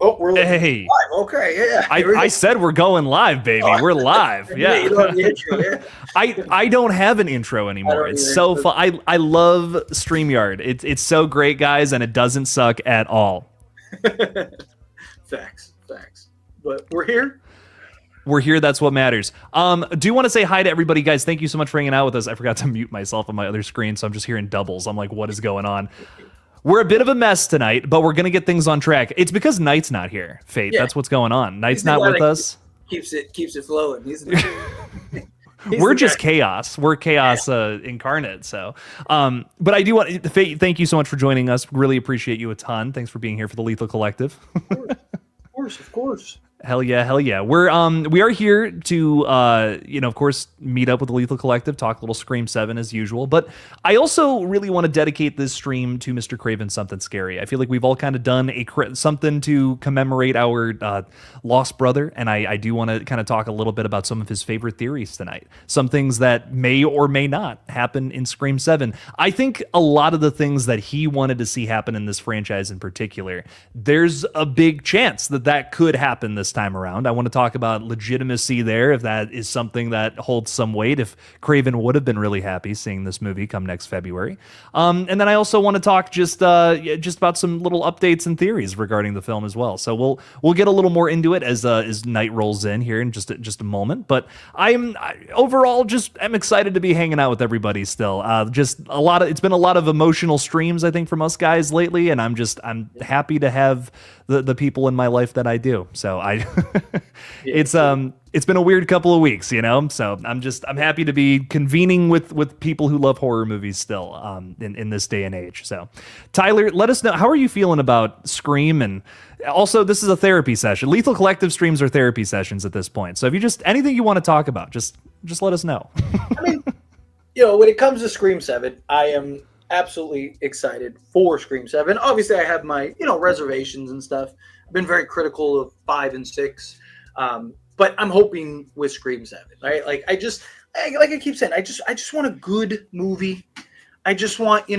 Oh, we're live. Hey, Okay, yeah. I said we're going live, baby. We're live. Yeah, you don't have the Yeah. intro, yeah. I don't have an intro anymore. don't It's either. so fun. I love StreamYard. It's so great, guys, and it doesn't suck at all. Facts. But we're here. We're here. That's what matters. Do want to say hi to everybody, guys. Thank you so much for hanging out with us. I forgot to mute myself on my other screen, so I'm just hearing doubles. I'm like, what is going on? We're a bit of a mess tonight, but we're gonna get things on track. It's because Knight's not here. Fate. Yeah. That's what's going on. Knight's He's the not guy with that us. Keeps it flowing. We're just chaos. We're chaos incarnate. So, but I do want to thank you so much for joining us. Really appreciate you a ton. Thanks for being here for the Lethal Collective. Of course. Hell yeah. We are here to of course meet up with the Lethal Collective, talk a little Scream 7 as usual, but I also really want to dedicate this stream to Mr. Craven Something Scary. I feel like we've all kind of done something to commemorate our lost brother, and I do want to kind of talk a little bit about some of his favorite theories tonight. Some things that may or may not happen in Scream 7. I think a lot of the things that he wanted to see happen in this franchise in particular, there's a big chance that could happen this time around. I want to talk about legitimacy there, if that is something that holds some weight, if Craven would have been really happy seeing this movie come next February. And then I also want to talk just about some little updates and theories regarding the film as well. So we'll get a little more into it as night rolls in here in just a moment. But I'm excited to be hanging out with everybody still. It's been a lot of emotional streams, I think, from us guys lately, and I'm happy to have the people in my life that I do. So it's been a weird couple of weeks, so I'm happy to be convening with people who love horror movies still, in this day and age. So Tyler, let us know, how are you feeling about Scream? And also, this is a therapy session. Lethal Collective streams are therapy sessions at this point. So if you anything you want to talk about, just let us know. I mean, when it comes to Scream 7, I am absolutely excited for Scream 7. Obviously, I have my, reservations and stuff. I've been very critical of 5 and 6. But I'm hoping with Scream 7, right? Like I keep saying, I just want a good movie. I just want,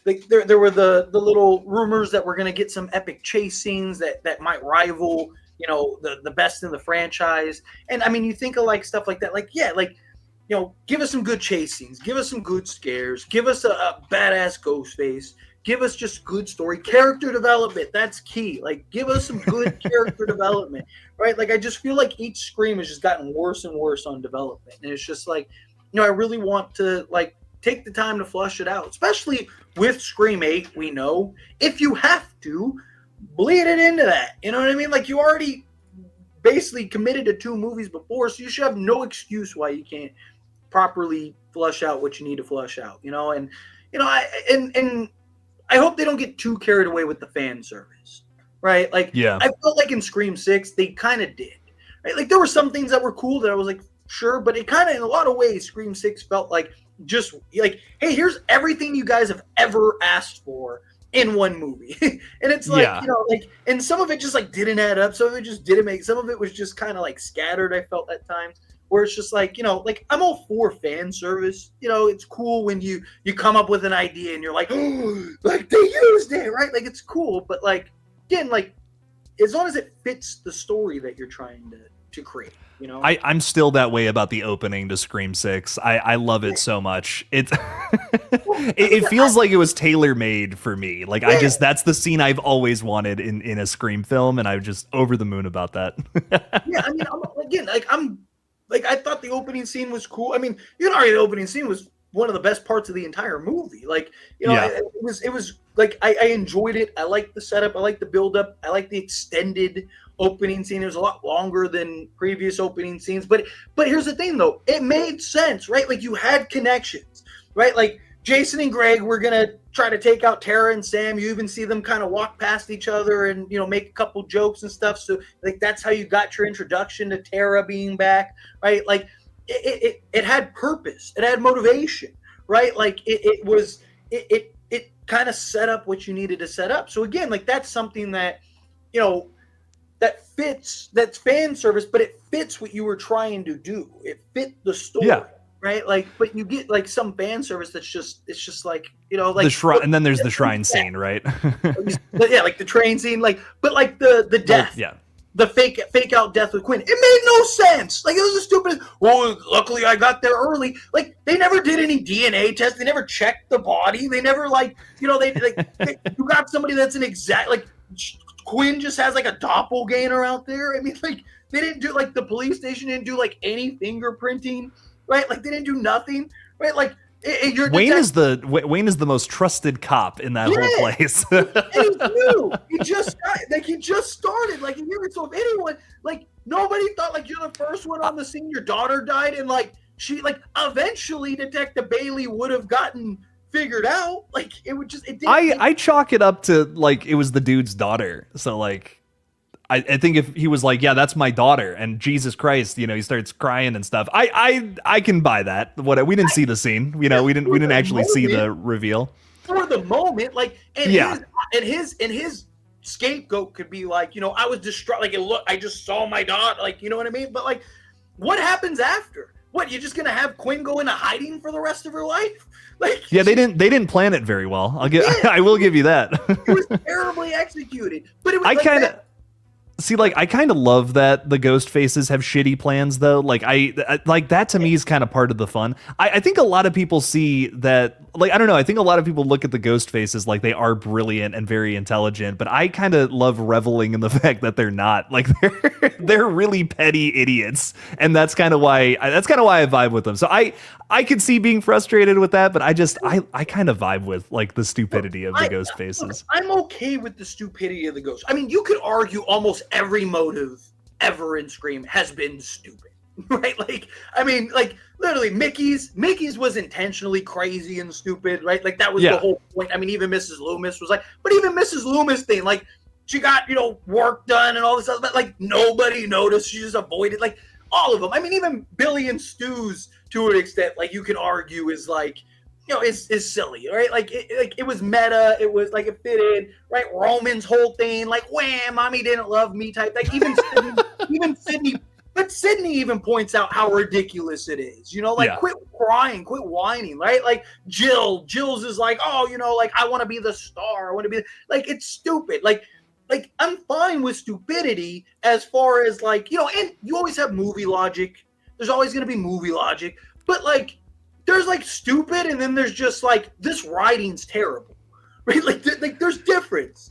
like there were the little rumors that we're going to get some epic chase scenes that might rival, the best in the franchise. And I mean, you think of like stuff like that, give us some good chase scenes, give us some good scares, give us a badass Ghostface, give us just good story, character development. That's key. Like, give us some good character development, right? Like, I just feel like each Scream has just gotten worse and worse on development. And it's just like, I really want to take the time to flush it out, especially with Scream 8. We know if you have to bleed it into that, you know what I mean? Like, you already basically committed to 2 movies before, so you should have no excuse why you can't properly flush out what you need to flush out, and I hope they don't get too carried away with the fan service, right? Like, yeah. I felt like in Scream 6 they kind of did, right? Like, there were some things that were cool that I was like, sure, but it kind of, in a lot of ways, Scream 6 felt like just like, hey, here's everything you guys have ever asked for in one movie. And it's like, and some of it just didn't add up. Some of it just didn't make, some of it was just kind of scattered, I felt at times, where it's just I'm all for fan service. It's cool when you come up with an idea and you're like, oh, they used it, right? Like, it's cool. But again, as long as it fits the story that you're trying to create. I'm still that way about the opening to Scream 6. I love it so much. It feels like it was tailor-made for me. Like, that's the scene I've always wanted in a Scream film, and I'm just over the moon about that. Yeah, I mean, I thought the opening scene was cool. I mean, the opening scene was one of the best parts of the entire movie. It was I enjoyed it. I liked the setup. I liked the build-up. I liked the extended opening scene. It was a lot longer than previous opening scenes. But here's the thing, though. It made sense, right? Like, you had connections, right? Like, Jason and Greg were going to try to take out Tara and Sam. You even see them kind of walk past each other and, make a couple jokes and stuff. So, that's how you got your introduction to Tara being back, right? Like, it had purpose. It had motivation, right? Like, it kind of set up what you needed to set up. So, again, that's something that, that fits, that's fan service, but it fits what you were trying to do. It fit the story. Yeah. right? Like, but you get like some fan service that's just it's just like like The shrine, and then there's the shrine scene, right? yeah, like the train scene, like but like the death, yeah. the fake out death with Quinn. It made no sense. Like it was a stupid. Well, luckily I got there early. Like they never did any DNA test. They never checked the body. They never you got somebody that's an exact like Quinn just has like a doppelganger out there. I mean, like they didn't do like the police station didn't do like any fingerprinting, right? Like they didn't do nothing, right? Like Wayne is the most trusted cop in that whole place. And he's new. He just started like a year or so. If anyone, like nobody thought like you're the first one on the scene. Your daughter died, and like she like eventually Detective Bailey would have gotten figured out. Like it would just it didn't. I chalk it up to like it was the dude's daughter. So like I think if he was like, yeah, that's my daughter, and Jesus Christ, he starts crying and stuff. I can buy that. We didn't see the scene, we didn't actually see the reveal for the moment. Like, and his scapegoat could be like, I was distraught. Like, I just saw my daughter. Like, you know what I mean? But like, what happens after? What, you're just gonna have Quinn go into hiding for the rest of her life? Like, yeah, they didn't plan it very well. I will give you that. It was terribly executed, but it was See, like, I kind of love that the ghost faces have shitty plans, though. Like, I like that to me is kind of part of the fun. I think a lot of people see that, like, I don't know. I think a lot of people look at the ghost faces like they are brilliant and very intelligent, but I kind of love reveling in the fact that they're not. Like, they're really petty idiots, and that's kind of why I vibe with them. So I could see being frustrated with that, but I kind of vibe with like the stupidity of the ghost faces. I'm okay with the stupidity of the ghost. I mean, you could argue almost every motive ever in Scream has been stupid, right? Like, I mean, like literally Mickey's was intentionally crazy and stupid, right? Like that was the whole point. I mean, even Mrs. Loomis was like, but even Mrs. Loomis thing, like she got, work done and all this stuff, but like nobody noticed. She just avoided like all of them. I mean, even Billy and Stu's to an extent, like you can argue is like, is silly, right? Like it was meta. It was like it fit in, right? Roman's whole thing, like wham, mommy didn't love me type. Like even Sydney, but Sydney even points out how ridiculous it is. Quit crying, quit whining, right? Like Jill's is like, oh, like I want to be the star. I want to be like it's stupid. Like I'm fine with stupidity as far as like and you always have movie logic. There's always going to be movie logic, but like. There's like stupid, and then there's just like this writing's terrible, right? Like there's difference.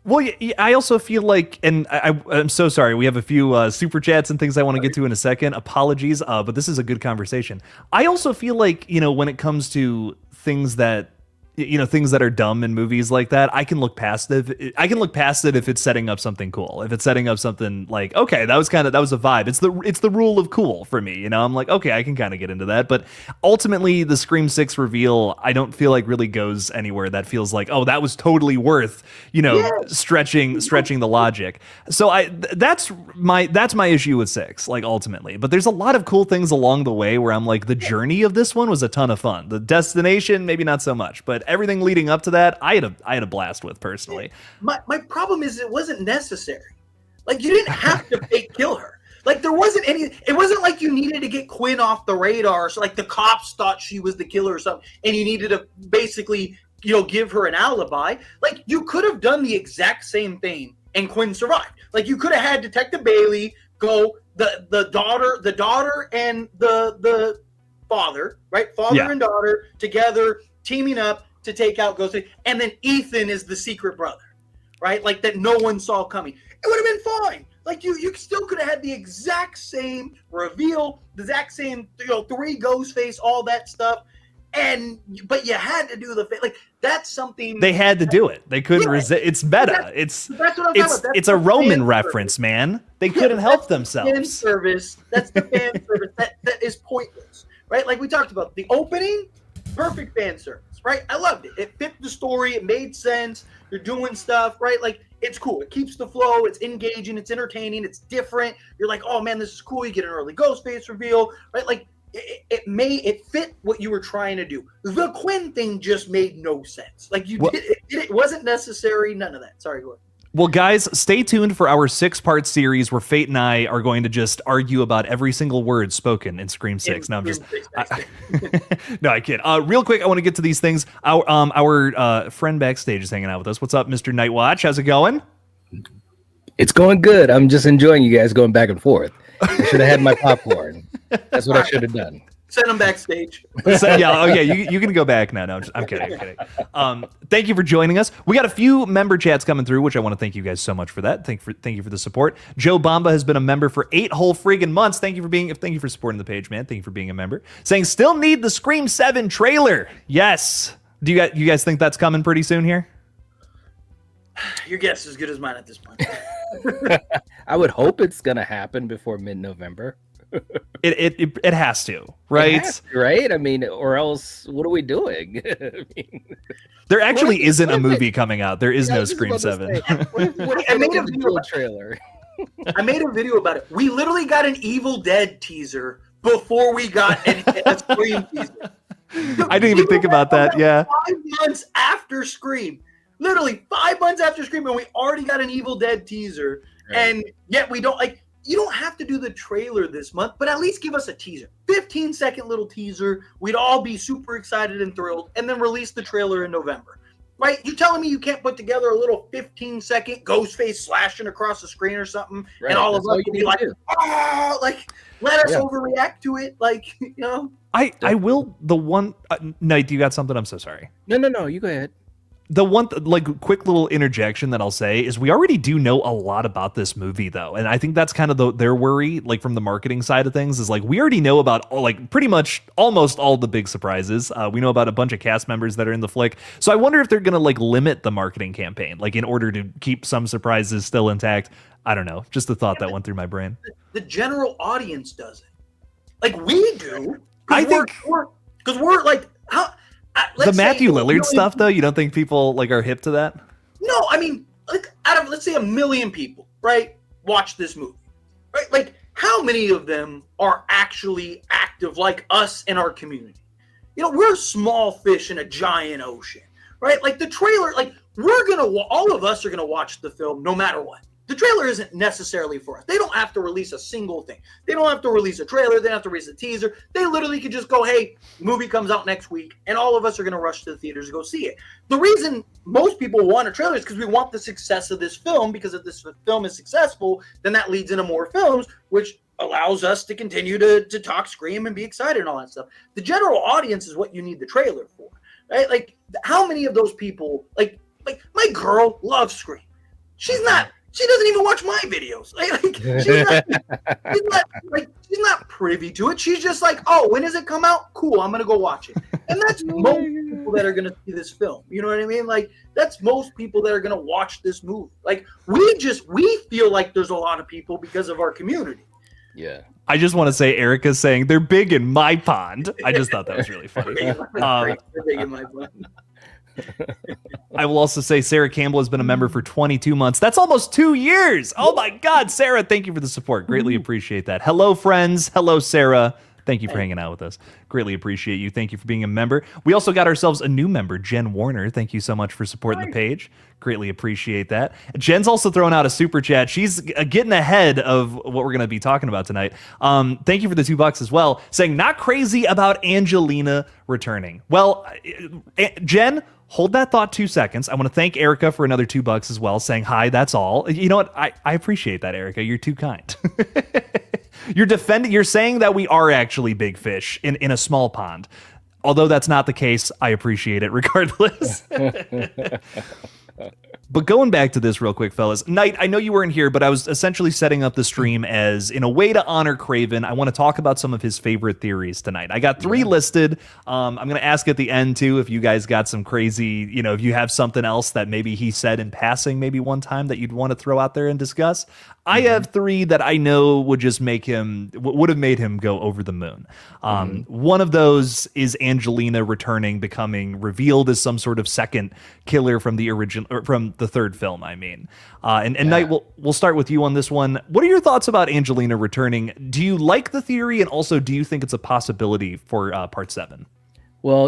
Well, I also feel like, and I'm so sorry. We have a few super chats and things I want to get to in a second. Apologies, but this is a good conversation. I also feel like when it comes to things that are dumb in movies like that, I can look past it. I can look past it if it's setting up something cool. If it's setting up something like, okay, that was a vibe. It's the rule of cool for me. I'm like, okay, I can kind of get into that. But ultimately, the Scream 6 reveal, I don't feel like really goes anywhere. That feels like, oh, that was totally worth, stretching the logic. So that's my issue with 6, like ultimately. But there's a lot of cool things along the way where I'm like, the journey of this one was a ton of fun. The destination, maybe not so much, but everything leading up to that, I had a blast with personally. My problem is it wasn't necessary. Like you didn't have to fake kill her. Like there wasn't any. It wasn't like you needed to get Quinn off the radar, so like the cops thought she was the killer or something, and you needed to basically give her an alibi. Like you could have done the exact same thing, and Quinn survived. Like you could have had Detective Bailey go the daughter and the father, right? Father and daughter together teaming up to take out Ghostface, and then Ethan is the secret brother, right? Like that no one saw coming. It would have been fine. Like you still could have had the exact same reveal, the exact same 3 Ghostface, all that stuff, but you had to do like that's something they had to do it. They couldn't resist. It's meta. That's what I'm talking about. It's a Roman reference, man. They couldn't help themselves. Fan service. That's the fan service that is pointless, right? Like we talked about the opening. Perfect fan service, right? I loved it. It fit the story. It made sense. You're doing stuff, right? Like, it's cool. It keeps the flow. It's engaging. It's entertaining. It's different. You're like, oh, man, this is cool. You get an early Ghostface reveal, right? Like, it fit what you were trying to do. The Quinn thing just made no sense. Like, it wasn't necessary. None of that. Sorry, go ahead. Well, guys, stay tuned for our 6-part series where Fate and I are going to just argue about every single word spoken in Scream 6. No, I'm just... no, I kid. Real quick, I want to get to these things. Our friend backstage is hanging out with us. What's up, Mr. Nightwatch? How's it going? It's going good. I'm just enjoying you guys going back and forth. I should have had my popcorn. That's what I should have done. Send them backstage. So, you can go back now. No, I'm kidding. Thank you for joining us. We got a few member chats coming through, which I want to thank you guys so much for that. Thank you for the support. Joe Bamba has been a member for 8 whole friggin' months. Thank you for supporting the page, man. Thank you for being a member. Saying still need the Scream 7 trailer. Yes. Do you guys think that's coming pretty soon here? Your guess is as good as mine at this point. I would hope it's gonna happen before mid-November. It has to, right? It has to, right? I mean, or else what are we doing? There actually isn't a movie coming out. There is no Scream 7. I made a video trailer. I made a video about it. We literally got an Evil Dead teaser before we got a Scream teaser. I didn't even think about that. Yeah. 5 months after Scream. Literally 5 months after Scream, and we already got an Evil Dead teaser. Right. And yet we don't you don't have to do the trailer this month, but at least give us a teaser. 15-second little teaser. We'd all be super excited and thrilled, and then release the trailer in November. Right? You telling me you can't put together a little 15-second Ghostface slashing across the screen or something, right, and all of us will be like, oh, let us overreact to it, I will. The one Knight, you got something? I'm so sorry. No, you go ahead. The one quick little interjection that I'll say is we already do know a lot about this movie, though, and I think that's kind of their worry, from the marketing side of things, is we already know about pretty much almost all the big surprises. We know about a bunch of cast members that are in the flick, so I wonder if they're gonna limit the marketing campaign, in order to keep some surprises still intact. I don't know, just a thought that went through my brain. The general audience doesn't, we do. I think because we're how. The Matthew Lillard stuff, though, you don't think people are hip to that? No, I mean, out of, let's say, 1 million people, right, watch this movie, right? How many of them are actually active like us in our community? We're small fish in a giant ocean, right? The trailer, all of us are gonna watch the film no matter what. The trailer isn't necessarily for us. They don't have to release a single thing. They don't have to release a trailer. They don't have to release a teaser. They literally could just go, hey, movie comes out next week, and all of us are going to rush to the theaters to go see it. The reason most people want a trailer is because we want the success of this film, because if this film is successful, then that leads into more films, which allows us to continue to talk Scream and be excited and all that stuff. The general audience is what you need the trailer for, right? How many of those people, my girl loves Scream. She doesn't even watch my videos. She's not privy to it. She's just oh, when does it come out? Cool, I'm gonna go watch it. And that's most people that are gonna see this film. You know what I mean? That's most people that are gonna watch this movie. We feel like there's a lot of people because of our community. Yeah. I just want to say Erica's saying they're big in my pond. I just thought that was really funny. They're big in my pond. I will also say Sarah Campbell has been a member for 22 months. That's almost 2 years. Oh my God, Sarah, thank you for the support. Greatly appreciate that. Hello, friends. Hello, Sarah. Thank you for hanging out with us. Greatly appreciate you. Thank you for being a member. We also got ourselves a new member, Jen Warner. Thank you so much for supporting the page. Greatly appreciate that. Jen's also throwing out a super chat. She's getting ahead of what we're going to be talking about tonight. Thank you for the $2 as well, saying not crazy about Angelina returning. Well, Jen, hold that thought 2 seconds. I want to thank Erica for another $2 as well, saying hi, that's all. You know what? I appreciate that, Erica. You're too kind. You're saying that we are actually big fish in a small pond. Although that's not the case, I appreciate it regardless. But going back to this real quick, fellas. Knight, I know you weren't here, but I was essentially setting up the stream as, in a way to honor Craven, I want to talk about some of his favorite theories tonight. I got 3 listed. I'm going to ask at the end, too, if you guys got some crazy, if you have something else that maybe he said in passing maybe one time that you'd want to throw out there and discuss. I have 3 that I know would just would have made him go over the moon. One of those is Angelina returning, becoming revealed as some sort of second killer from the original, or from the third film, I mean. Knight, we'll start with you on this one. What are your thoughts about Angelina returning? Do you like the theory, and also do you think it's a possibility for part 7? Well,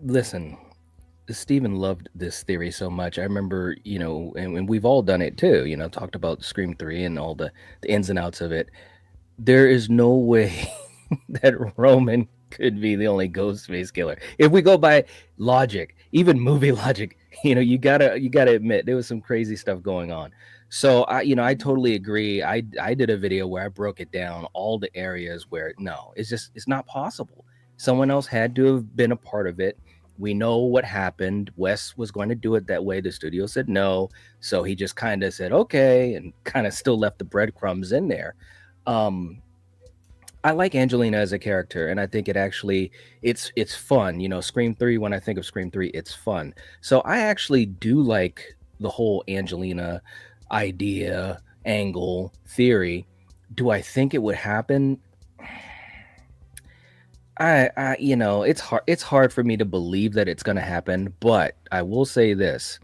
listen, Steven loved this theory so much. I remember, and we've all done it too, talked about Scream 3 and all the ins and outs of it. There is no way that Roman could be the only Ghostface killer. If we go by logic, even movie logic, you gotta admit there was some crazy stuff going on. So I totally agree. I did a video where I broke it down, all the areas where no, it's not possible. Someone else had to have been a part of it. We know what happened. Wes was going to do it that way. The studio said no, so he just kind of said okay, and kind of still left the breadcrumbs in there. Um, I like Angelina as a character, and I think it's fun. Scream 3, when I think of Scream 3, it's fun. So I actually do like the whole Angelina idea, angle, theory. Do I think it would happen? It's hard for me to believe that it's going to happen, but I will say this.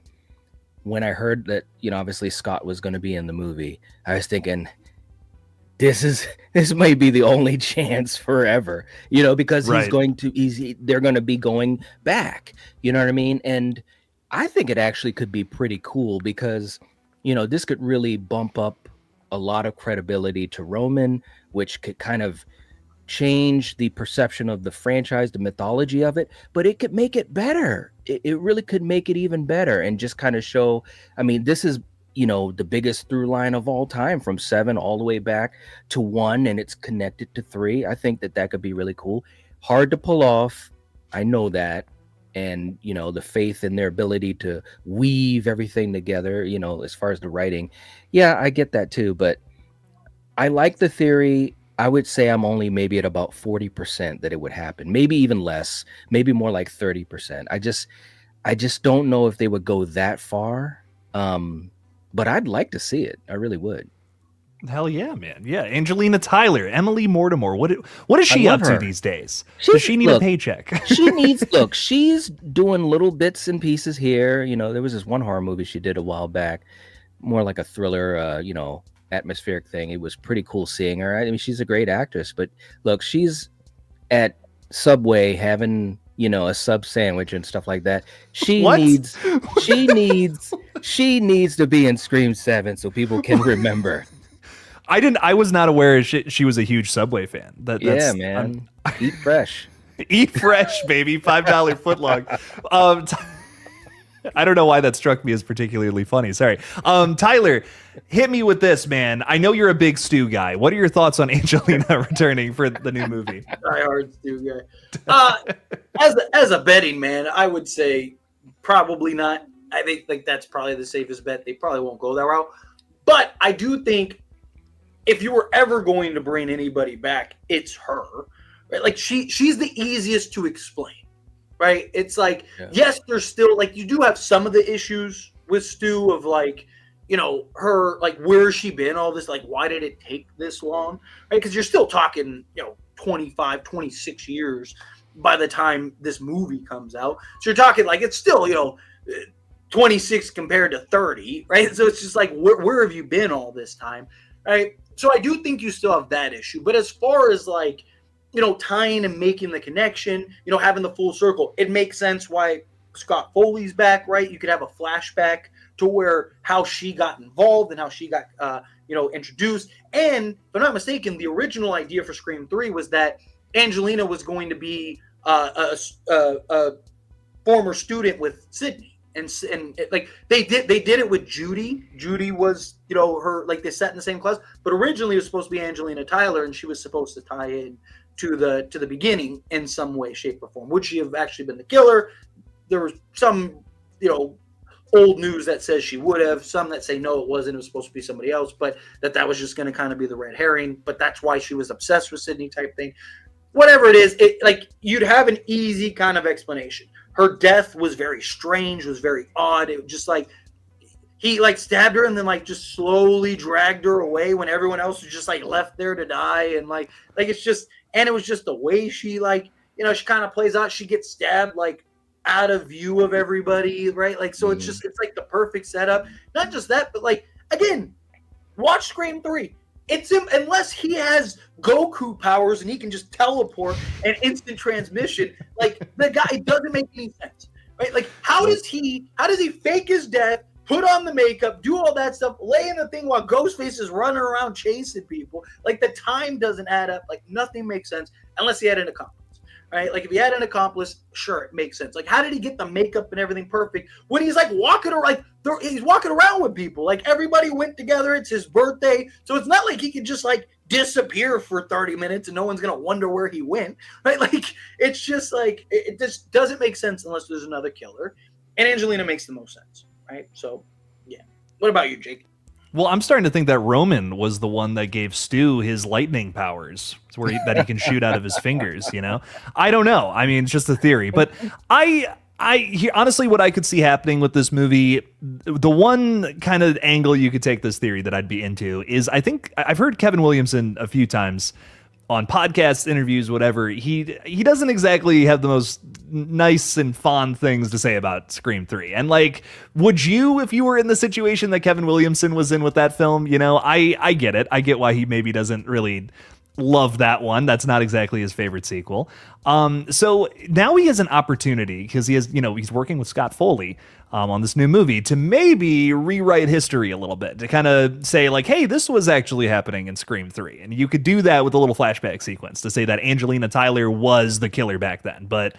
When I heard that, obviously Scott was going to be in the movie, I was thinking, this might be the only chance forever, because Right. they're going to be going back, you know what I mean? And I think it actually could be pretty cool because, this could really bump up a lot of credibility to Roman, which could kind of change the perception of the franchise, the mythology of it, but it could make it better. It really could make it even better and just kind of show, I mean, this is, the biggest through line of all time from 7 all the way back to 1, and it's connected to 3. I think that could be really cool. Hard to pull off. I know that. And, the faith in their ability to weave everything together, as far as the writing. Yeah, I get that too, but I like the theory. I would say I'm only maybe at about 40% that it would happen. Maybe even less, maybe more like 30%. I just don't know if they would go that far. But I'd like to see it. I really would. Hell yeah, man. Yeah, Angelina Tyler, Emily Mortimer. What is she love up to her. these days? Does she need a paycheck? She's doing little bits and pieces here. There was this one horror movie she did a while back, more like a thriller, atmospheric thing. It was pretty cool seeing her. I mean, she's a great actress, but look, she's at Subway having, a sub sandwich and stuff like that. She What? needs to be in Scream 7 so people can remember. I was not aware she was a huge Subway fan. Yeah, man. Eat fresh. Eat fresh, baby. $5 footlong. I don't know why that struck me as particularly funny. Sorry. Tyler, hit me with this, man. I know you're a big Stu guy. What are your thoughts on Angelina returning for the new movie? Die hard Stu guy. As a betting man, I would say probably not. I think like that's probably the safest bet. They probably won't go that route. But I do think if you were ever going to bring anybody back, it's her. Right? Like she's the easiest to explain. Right? It's like, yes, there's still like you do have some of the issues with Stu of like, her like where's she been all this, like why did it take this long? Right? Because you're still talking, 25, 26 years by the time this movie comes out. So you're talking like it's still, 26 compared to 30, right? So it's just like where have you been all this time? Right? So I do think you still have that issue. But as far as like tying and making the connection, having the full circle, it makes sense why Scott Foley's back, right? You could have a flashback to where how she got involved and how she got, introduced. And if I'm not mistaken, the original idea for Scream 3 was that Angelina was going to be a former student with Sydney. And like they did it with Judy. Judy was, her, like they sat in the same class, but originally it was supposed to be Angelina Tyler, and she was supposed to tie in to the beginning in some way, shape, or form. Would she have actually been the killer? There was some, old news that says she would have, some that say no, it wasn't. It was supposed to be somebody else, but that was just going to kind of be the red herring. But that's why she was obsessed with Sydney type thing. Whatever it is, you'd have an easy kind of explanation. Her death was very strange, was very odd. It was just like he like stabbed her and then like just slowly dragged her away when everyone else was just like left there to die. And like it's just, and it was just the way she like, she kind of plays out. She gets stabbed like out of view of everybody, right? Like, so it's just, it's like the perfect setup. Not just that, but like, again, watch Scream 3. It's him, unless he has Goku powers and he can just teleport and instant transmission. Like the guy, it doesn't make any sense. right? Like, how does he fake his death, put on the makeup, do all that stuff, lay in the thing while Ghostface is running around chasing people? Like, the time doesn't add up. Like, nothing makes sense unless he had an accomplice. Right? Like, if he had an accomplice, sure, it makes sense. Like, how did he get the makeup and everything perfect when he's like walking around, he's walking around with people? Like, everybody went together. It's his birthday. So it's not like he could just like disappear for 30 minutes and no one's going to wonder where he went. Right? Like, it's just like, it just doesn't make sense unless there's another killer. And Angelina makes the most sense. Right? So, yeah. What about you, Jake? Well, I'm starting to think that Roman was the one that gave Stu his lightning powers, that he can shoot out of his fingers. You know, I don't know. I mean, it's just a theory, but honestly, what I could see happening with this movie, the one kind of angle you could take this theory that I'd be into is, I think I've heard Kevin Williamson a few times on podcasts, interviews, whatever. He doesn't exactly have the most nice and fond things to say about Scream 3. And like, would you, if you were in the situation that Kevin Williamson was in with that film? You know, I get it. I get why he maybe doesn't really love that one. That's not exactly his favorite sequel. So now he has an opportunity, because he has, he's working with Scott Foley on this new movie, to maybe rewrite history a little bit, to kind of say like, hey, this was actually happening in Scream 3. And you could do that with a little flashback sequence to say that Angelina Tyler was the killer back then, but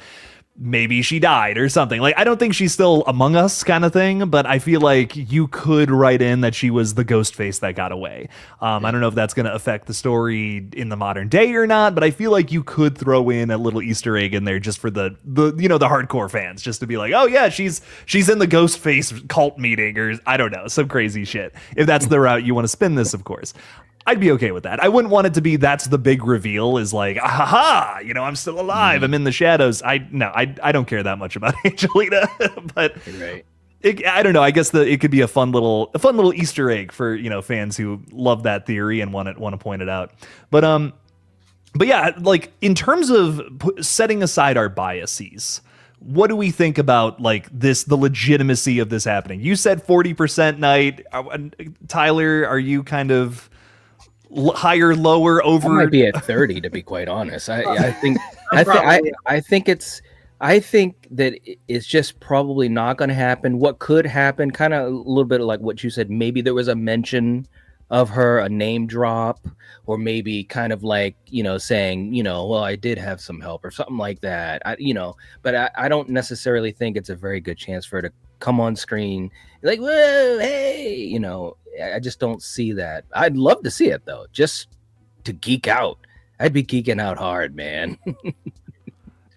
maybe she died or something. Like, I don't think she's still among us kind of thing, but I feel like you could write in that she was the ghost face that got away. I don't know if that's going to affect the story in the modern day or not, but I feel like you could throw in a little Easter egg in there just for the hardcore fans, just to be like, oh yeah, she's in the ghost face cult meeting, or I don't know, some crazy shit. If that's the route you want to spin this, of course. I'd be okay with that. I wouldn't want it to be that's the big reveal, is like, aha, I'm still alive. I'm in the shadows. I don't care that much about Angelina, but right. I don't know. I guess it could be a fun little Easter egg for fans who love that theory and want to point it out. But yeah, like, in terms of setting aside our biases, what do we think about like the legitimacy of this happening? You said 40% night. Tyler, are you kind of higher, lower, over? I might be at 30, to be quite honest. I think that it's just probably not going to happen. What could happen, kind of a little bit like what you said, maybe there was a mention of her, a name drop, or maybe kind of like, saying, well, I did have some help or something like that. But I don't necessarily think it's a very good chance for her to come on screen like, whoa, hey, I just don't see that. I'd love to see it though, just to geek out. I'd be geeking out hard, man.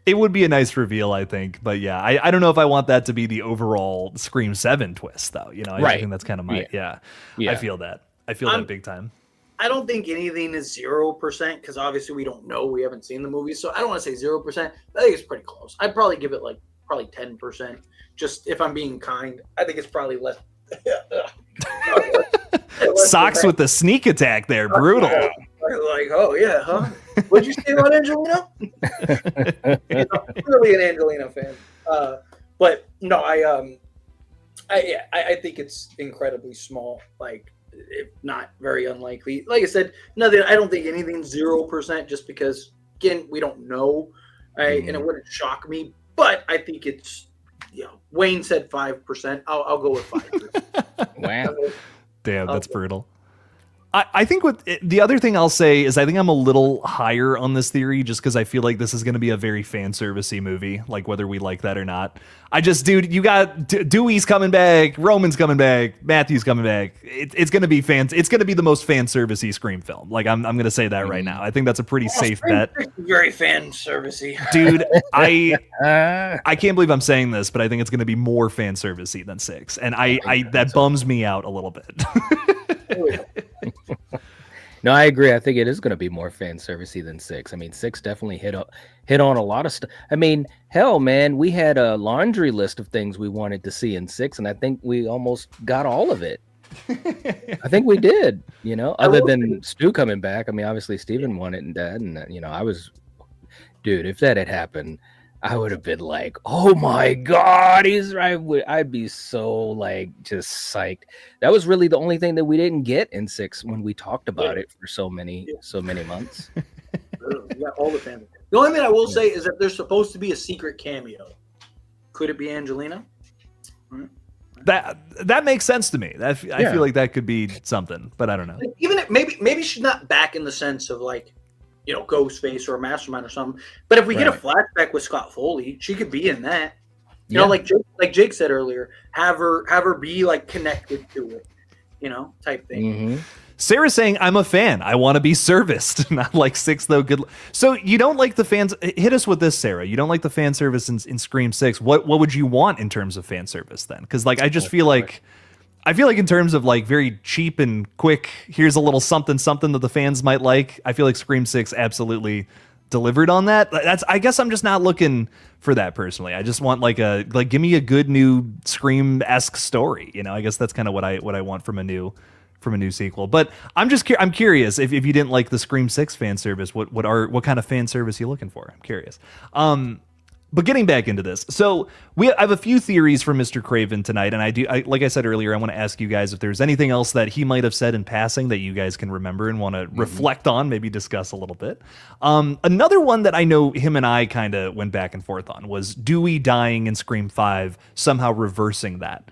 It would be a nice reveal, I think. But yeah, I don't know if I want that to be the overall Scream 7 twist, though. I think that's kind of my, yeah. I feel that. I feel that big time. I don't think anything is 0%, because obviously we don't know. We haven't seen the movie. So I don't want to say 0%. I think it's pretty close. I'd probably give it like probably 10%. Just if I'm being kind, I think it's probably less. Socks with the sneak attack there. Brutal. Like, oh yeah, huh? What'd you say about Angelina? Really an Angelina fan. But no, I think it's incredibly small. Like, if not very unlikely. Like I said, nothing. I don't think anything's 0%, just because again we don't know, right? And it wouldn't shock me. But I think it's, Wayne said 5%. I'll go with 5%. Wow. Damn, that's brutal. I think the other thing I'll say is I think I'm a little higher on this theory, just because I feel like this is going to be a very fan servicey movie, like whether we like that or not. Dude, you got Dewey's coming back, Roman's coming back, Matthew's coming back. It's going to be It's going to be the most fan servicey Scream film. Like I'm going to say that right now. I think that's a pretty safe bet. Very fan servicey, dude. I can't believe I'm saying this, but I think it's going to be more fan servicey than 6, and I that bums me out a little bit. No, I agree. I think it is going to be more fan servicey than 6. I mean, 6 definitely hit on a lot of stuff. I mean, hell, man, we had a laundry list of things we wanted to see in 6, and I think we almost got all of it. I think we did, other than Stu coming back. I mean, obviously Steven wanted and Dad, and dude, if that had happened, I would have been like, oh my God, he's right. I'd be so like just psyched. That was really the only thing that we didn't get in 6 when we talked about it for so many months. Yeah, all the fans. The only thing I will say is that there's supposed to be a secret cameo Could it be Angelina? That makes sense to me. I feel like that could be something, but I don't know. Even if maybe she's not back in the sense of like, you know, Ghostface or a Mastermind or something. But if we get a flashback with Scott Foley, she could be in that. You know, like Jake said earlier, have her be like connected to it, you know, type thing. Mm-hmm. Sarah's saying, I'm a fan. I want to be serviced. Not like six, though. Good. So you don't like the fans. Hit us with this, Sarah. You don't like the fan service in Scream 6. What would you want in terms of fan service then? Because like I just feel like in terms of like very cheap and quick, here's a little something that the fans might like. I feel like Scream 6 absolutely delivered on that. I guess I'm just not looking for that personally. I just want give me a good new Scream-esque story. You know, I guess that's kind of what I want from a new sequel. But I'm curious if you didn't like the Scream 6 fan service, what kind of fan service you looking for? I'm curious. But getting back into this, so I have a few theories for Mr. Craven tonight, and like I said earlier, I want to ask you guys if there's anything else that he might have said in passing that you guys can remember and want to reflect on, maybe discuss a little bit. Another one that I know him and I kind of went back and forth on was Dewey dying in Scream 5, somehow reversing that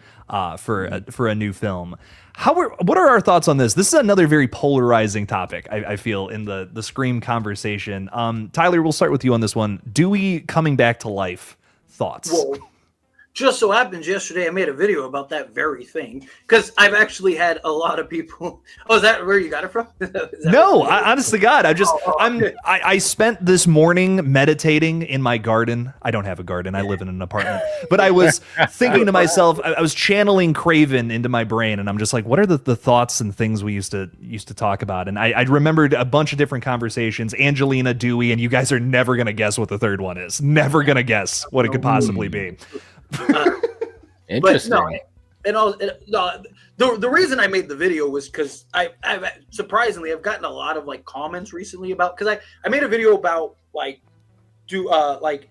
for a new film. What are our thoughts on this? This is another very polarizing topic, I feel, in the Scream conversation. Tyler, we'll start with you on this one. Dewey coming back to life. Thoughts? Whoa. Just so happens yesterday I made a video about that very thing because I've actually had a lot of people. Oh, is that where you got it from? No, honest to God, I spent this morning meditating in my garden. I don't have a garden. I live in an apartment. But I was thinking to myself, I was channeling Craven into my brain, and I'm just like, what are the thoughts and things we used to talk about? And I remembered a bunch of different conversations, Angelina, Dewey, and you guys are never gonna guess what the third one is. Never gonna guess what it could possibly be. Interesting. The reason I made the video was because I've surprisingly I've gotten a lot of like comments recently about because I made a video about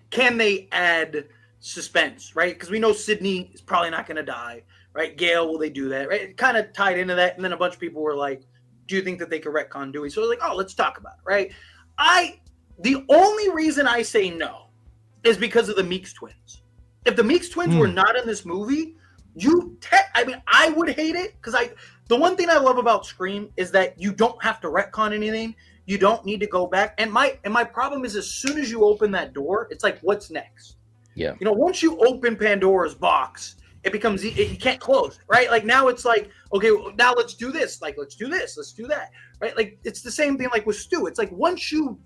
can they add suspense, right? Because we know Sydney is probably not going to die, right? Gail, will they do that, right? It kind of tied into that, and then a bunch of people were like, do you think that they could retcon Dewey? So I was like, oh, let's talk about it, right? The only reason I say no is because of the Meeks twins. If the Meeks twins were not in this movie, I would hate it because the one thing I love about Scream is that you don't have to retcon anything. You don't need to go back. And my problem is as soon as you open that door, it's like, what's next? Yeah. You know, once you open Pandora's box, it becomes you can't close it, right? Like now it's like, okay, well, now let's do this. Like let's do this, let's do that, right? Like it's the same thing like with Stu. It's like once you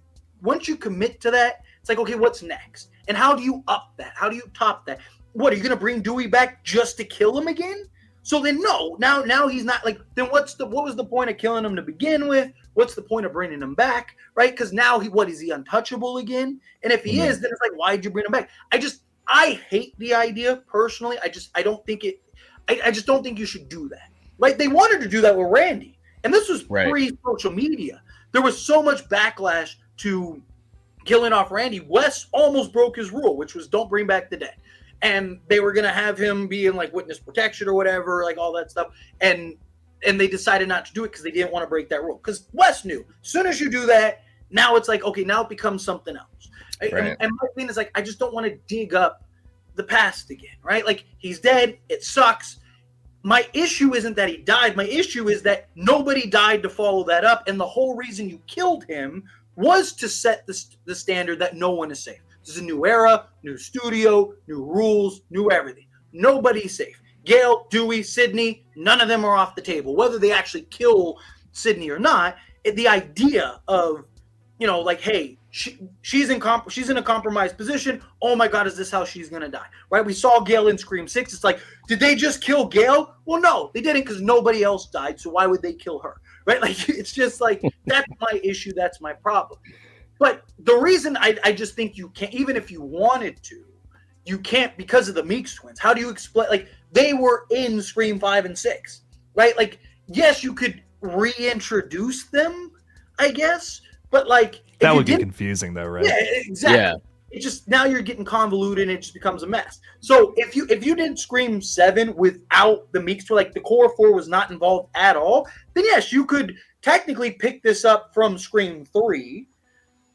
commit to that, it's like, okay, what's next? And how do you up that? How do you top that? What, are you going to bring Dewey back just to kill him again? So then no, now he's not like, then what was the point of killing him to begin with? What's the point of bringing him back, right? Because now is he untouchable again? And if he is, then it's like, why'd you bring him back? I hate the idea personally. I just don't think you should do that. Right? They wanted to do that with Randy. And this was pre-social media. There was so much backlash to killing off Randy. Wes almost broke his rule, which was don't bring back the dead. And they were going to have him be in like witness protection or whatever, like all that stuff. And they decided not to do it because they didn't want to break that rule. Because Wes knew, as soon as you do that, now it's like, okay, now it becomes something else. Right. And my thing is like, I just don't want to dig up the past again, right? Like he's dead. It sucks. My issue isn't that he died. My issue is that nobody died to follow that up. And the whole reason you killed him was to set the standard that no one is safe. This is a new era, new studio, new rules, new everything. Nobody's safe. Gail, Dewey, Sydney, none of them are off the table. Whether they actually kill Sydney or not, the idea of, you know, like, hey, she's in a compromised position. Oh my God, is this how she's gonna die? Right? We saw Gail in Scream 6. It's like, did they just kill Gail? Well, no, they didn't because nobody else died. So why would they kill her? Right? Like, it's just like, that's my issue. That's my problem. But the reason I just think you can't, even if you wanted to, you can't because of the Meeks twins. How do you explain? Like, they were in Scream 5 and 6, right? Like, yes, you could reintroduce them, I guess, but like that would get confusing, though, right? Yeah, exactly. Yeah. It just now you're getting convoluted and it just becomes a mess. So if you did Scream 7 without the Meeks, like the core 4 was not involved at all, then yes, you could technically pick this up from Scream 3,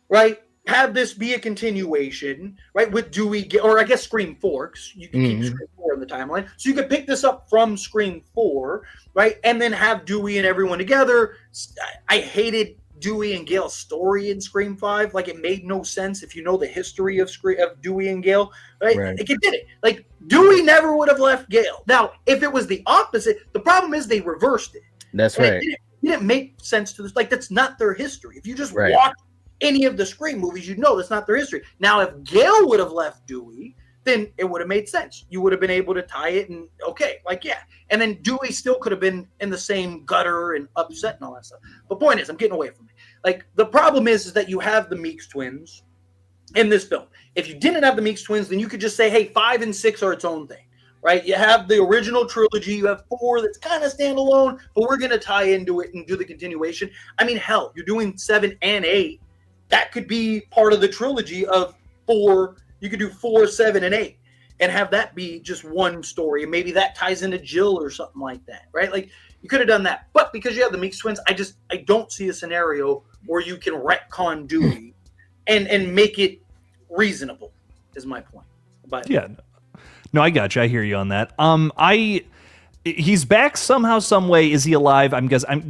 right? have this be a continuation, right? With Dewey, or I guess Scream 4, 'cause you can keep Scream 4 in the timeline. So you could pick this up from Scream 4, right? And then have Dewey and everyone together. I hated Dewey and Gale's story in Scream 5. Like, it made no sense if you know the history of Dewey and Gale, right? Like, it did it. Like, Dewey never would have left Gale. Now, if it was the opposite, the problem is they reversed it. That's right. It didn't make sense to this. Like, that's not their history. If you just watch any of the Scream movies, you know that's not their history. Now, if Gale would have left Dewey, then it would have made sense. You would have been able to tie it and and then Dewey still could have been in the same gutter and upset and all that stuff. But point is, I'm getting away from it. Like, the problem is that you have the Meeks twins in this film. If you didn't have the Meeks twins, then you could just say, hey, 5 and 6 are its own thing, right? You have the original trilogy. You have 4 that's kind of standalone, but we're going to tie into it and do the continuation. I mean, hell, you're doing 7 and 8. That could be part of the trilogy of 4. You could do 4, 7, and 8 and have that be just one story. And maybe that ties into Jill or something like that, right? Like, you could have done that. But because you have the Meeks twins, I don't see a scenario where you can retcon Dewey and make it reasonable, is my point. But yeah. No, I got you. I hear you on that. He's back somehow, some way. Is he alive?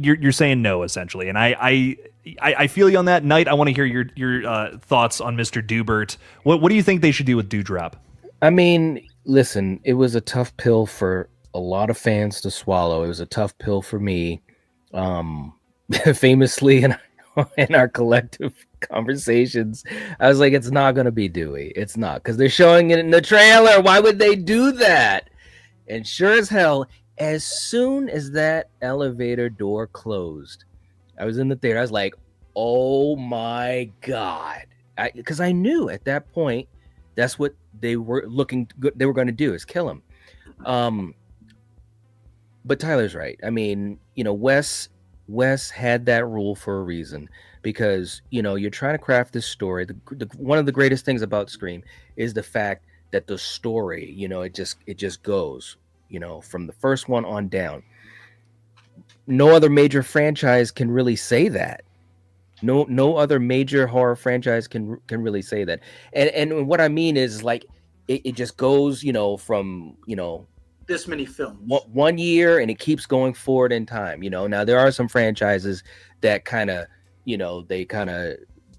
You're saying no, essentially, and I feel you on that. Knight, I want to hear your thoughts on Mr. Dewbert. What do you think they should do with Dewdrop? I mean, listen, it was a tough pill for a lot of fans to swallow. It was a tough pill for me. Famously in our collective conversations, I was like, it's not going to be Dewey. It's not, because they're showing it in the trailer. Why would they do that? And sure as hell, as soon as that elevator door closed, I was in the theater. I was like, oh my God. Because I knew at that point, that's what they were they were going to do, is kill him. But Tyler's right. I mean, Wes had that rule for a reason, because, you're trying to craft this story. One of the greatest things about Scream is the fact that the story, it just goes, from the first one on down. No other major franchise can really say that. No other major horror franchise can really say that. And what I mean is, like, it just goes, from, this many films, 1 year, and it keeps going forward in time. Now there are some franchises that kind of, they kind of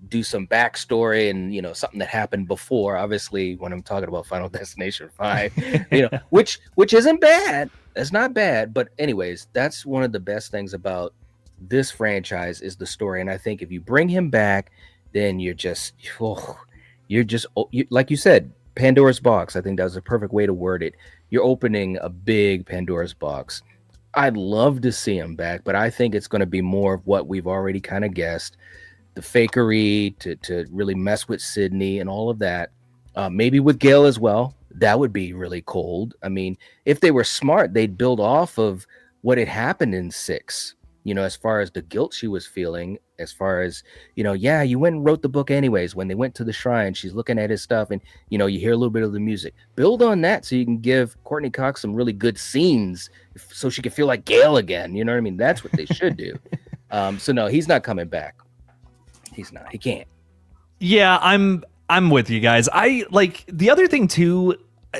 do some backstory and, something that happened before. Obviously, when I'm talking about Final Destination 5, which isn't bad. That's not bad. But anyways, that's one of the best things about this franchise is the story. And I think if you bring him back, then you're just like you said, Pandora's box. I think that was a perfect way to word it. You're opening a big Pandora's box. I'd love to see him back, but I think it's going to be more of what we've already kind of guessed. The fakery to really mess with Sydney and all of that. Maybe with Gale as well. That would be really cold. I mean, if they were smart, they'd build off of what had happened in 6. As far as the guilt she was feeling, as far as, you went and wrote the book anyways. When they went to the shrine, she's looking at his stuff and, you hear a little bit of the music. Build on that so you can give Courtney Cox some really good scenes so she can feel like Gale again. You know what I mean? That's what they should do. So no, he's not coming back. He's not. He can't. Yeah, I'm with you guys. I like the other thing too.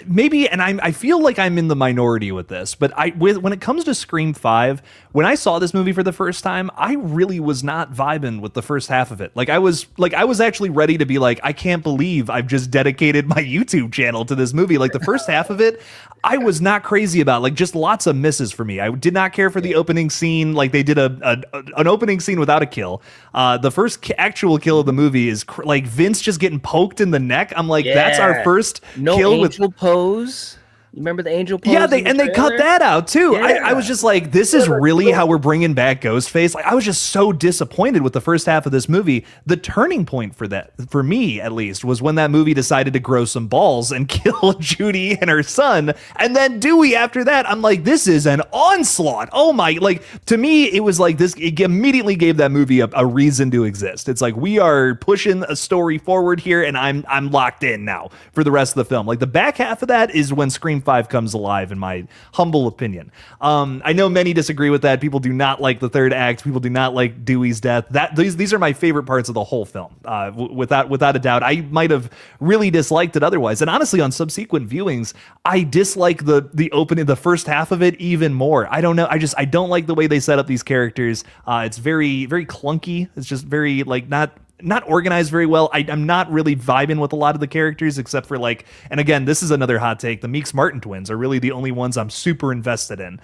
Maybe, and I feel like I'm in the minority with this, but when it comes to Scream 5, when I saw this movie for the first time, I really was not vibing with the first half of it. I was actually ready to be like, I can't believe I've just dedicated my YouTube channel to this movie. Like, the first half of it, I was not crazy about. Like, just lots of misses for me. I did not care for the opening scene. Like, they did an opening scene without a kill. The first actual kill of the movie is like Vince just getting poked in the neck. I'm like, that's our first kill with pose. You remember the angel pose? Yeah, they cut that out too. Yeah. I was just like, this is really how we're bringing back Ghostface. Like, I was just so disappointed with the first half of this movie. The turning point for that, for me at least, was when that movie decided to grow some balls and kill Judy and her son, and then Dewey after that. I'm like, this is an onslaught. Oh my! Like, to me, it was like this. It immediately gave that movie a reason to exist. It's like, we are pushing a story forward here, and I'm locked in now for the rest of the film. Like, the back half of that is when Scream Scream 5 comes alive, in my humble opinion. I know many disagree with that. People do not like the third act. People do not like Dewey's death. These are my favorite parts of the whole film. Without a doubt, I might have really disliked it otherwise. And honestly, on subsequent viewings, I dislike the opening, the first half of it even more. I don't know. I don't like the way they set up these characters. It's very, very clunky. It's just very like not organized very well. I'm not really vibing with a lot of the characters except for like, and again, this is another hot take. The Meeks Martin twins are really the only ones I'm super invested in.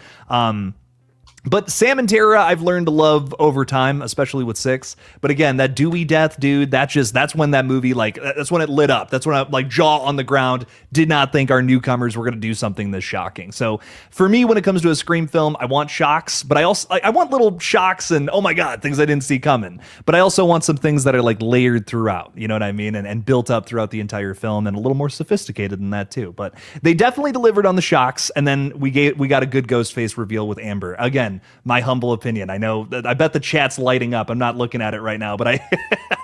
But Sam and Tara, I've learned to love over time, especially with 6. But again, that Dewey death, dude, that's when that movie, like, that's when it lit up. That's when I, like, jaw on the ground, did not think our newcomers were going to do something this shocking. So for me, when it comes to a Scream film, I want shocks, but I want little shocks and, oh my God, things I didn't see coming. But I also want some things that are like layered throughout, you know what I mean? And built up throughout the entire film and a little more sophisticated than that too. But they definitely delivered on the shocks. And then we got a good Ghostface reveal with Amber. Again, my humble opinion. I know that I bet the chat's lighting up. I'm not looking at it right now, but I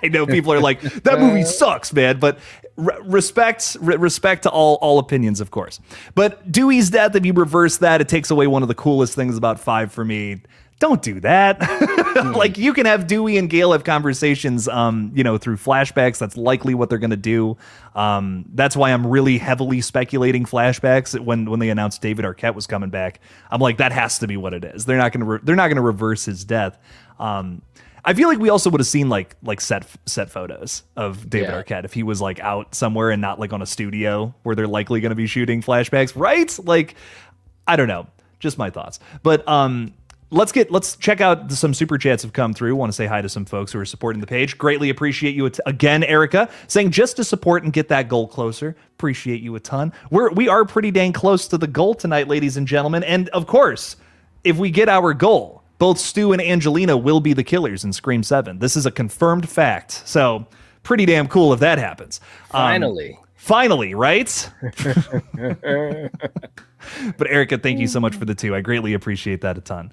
know people are like, that movie sucks, man. But respect to all opinions, of course. But Dewey's death, if you reverse that, it takes away one of the coolest things about 5 for me. Don't do that. Like, you can have Dewey and Gale have conversations, through flashbacks. That's likely what they're going to do. That's why I'm really heavily speculating flashbacks. When they announced David Arquette was coming back, I'm like, that has to be what it is. They're not going to reverse his death. I feel like we also would have seen like set photos of David Arquette if he was like out somewhere and not like on a studio where they're likely going to be shooting flashbacks, right? Like, I don't know, just my thoughts. But let's check out some super chats have come through. Want to say hi to some folks who are supporting the page. Greatly appreciate you again, Erica, saying just to support and get that goal closer. Appreciate you a ton. We are pretty dang close to the goal tonight, ladies and gentlemen. And of course, if we get our goal, both Stu and Angelina will be the killers in Scream 7. This is a confirmed fact. So pretty damn cool if that happens. Finally, right? But Erica, thank you so much for the 2. I greatly appreciate that a ton.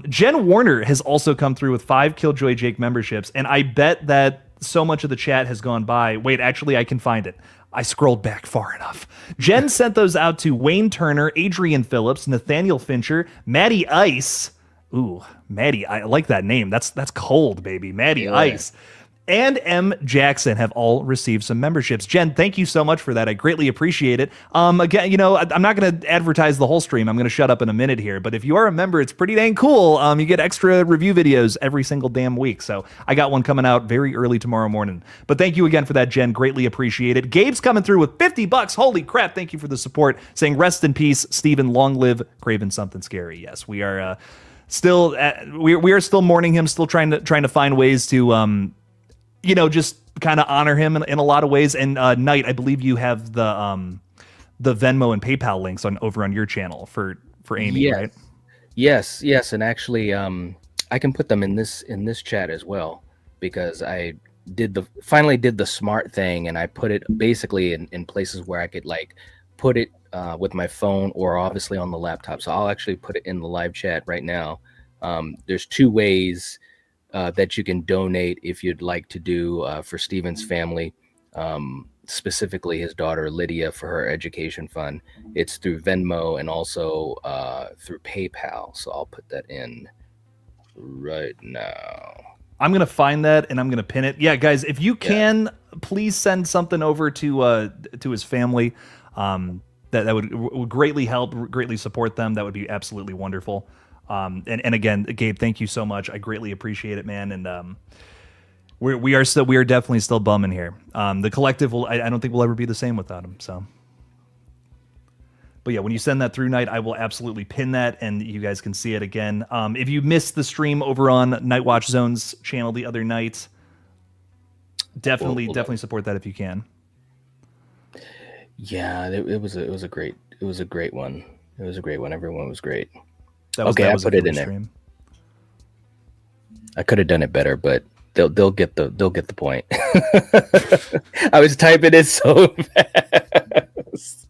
Jen Warner has also come through with 5 KillJoy Jake memberships, and I bet that so much of the chat has gone by. Wait, actually, I can find it. I scrolled back far enough. Jen sent those out to Wayne Turner, Adrian Phillips, Nathaniel Fincher, Maddie Ice. Ooh, Maddie, I like that name. That's cold, baby. Maddie Ice. And M. Jackson have all received some memberships. Jen, thank you so much for that. I greatly appreciate it. Again, I'm not going to advertise the whole stream. I'm going to shut up in a minute here. But if you are a member, it's pretty dang cool. You get extra review videos every single damn week. So I got one coming out very early tomorrow morning. But thank you again for that, Jen. Greatly appreciate it. Gabe's coming through with $50. Holy crap. Thank you for the support. Saying rest in peace, Stephen. Long live Craven Something Scary. Yes, we are we are still mourning him. Still trying to find ways to just kind of honor him in a lot of ways. And Knight, I believe you have the Venmo and PayPal links over on your channel for Amy, right? Yes. And actually, I can put them in this chat as well, because I finally did the smart thing, and I put it basically in places where I could like put it with my phone or obviously on the laptop. So I'll actually put it in the live chat right now. There's 2 ways that you can donate if you'd like to do for Steven's family, specifically his daughter Lydia, for her education fund. It's through Venmo and also through PayPal. So I'll put that in right now. I'm going to find that and I'm going to pin it. Yeah, guys, if you can, please send something over to his family. That would greatly help, greatly support them. That would be absolutely wonderful. And again, Gabe, thank you so much. I greatly appreciate it, man. And we are definitely still bumming here. The collective I don't think will ever be the same without him. So, but yeah, when you send that through, Night, I will absolutely pin that, and you guys can see it again. If you missed the stream over on Night Watch Zone's channel the other night, definitely support that if you can. Yeah, it was a great one. It was a great one. Everyone was great. I put it in there. Stream. I could have done it better, but they'll get the point. I was typing it so fast.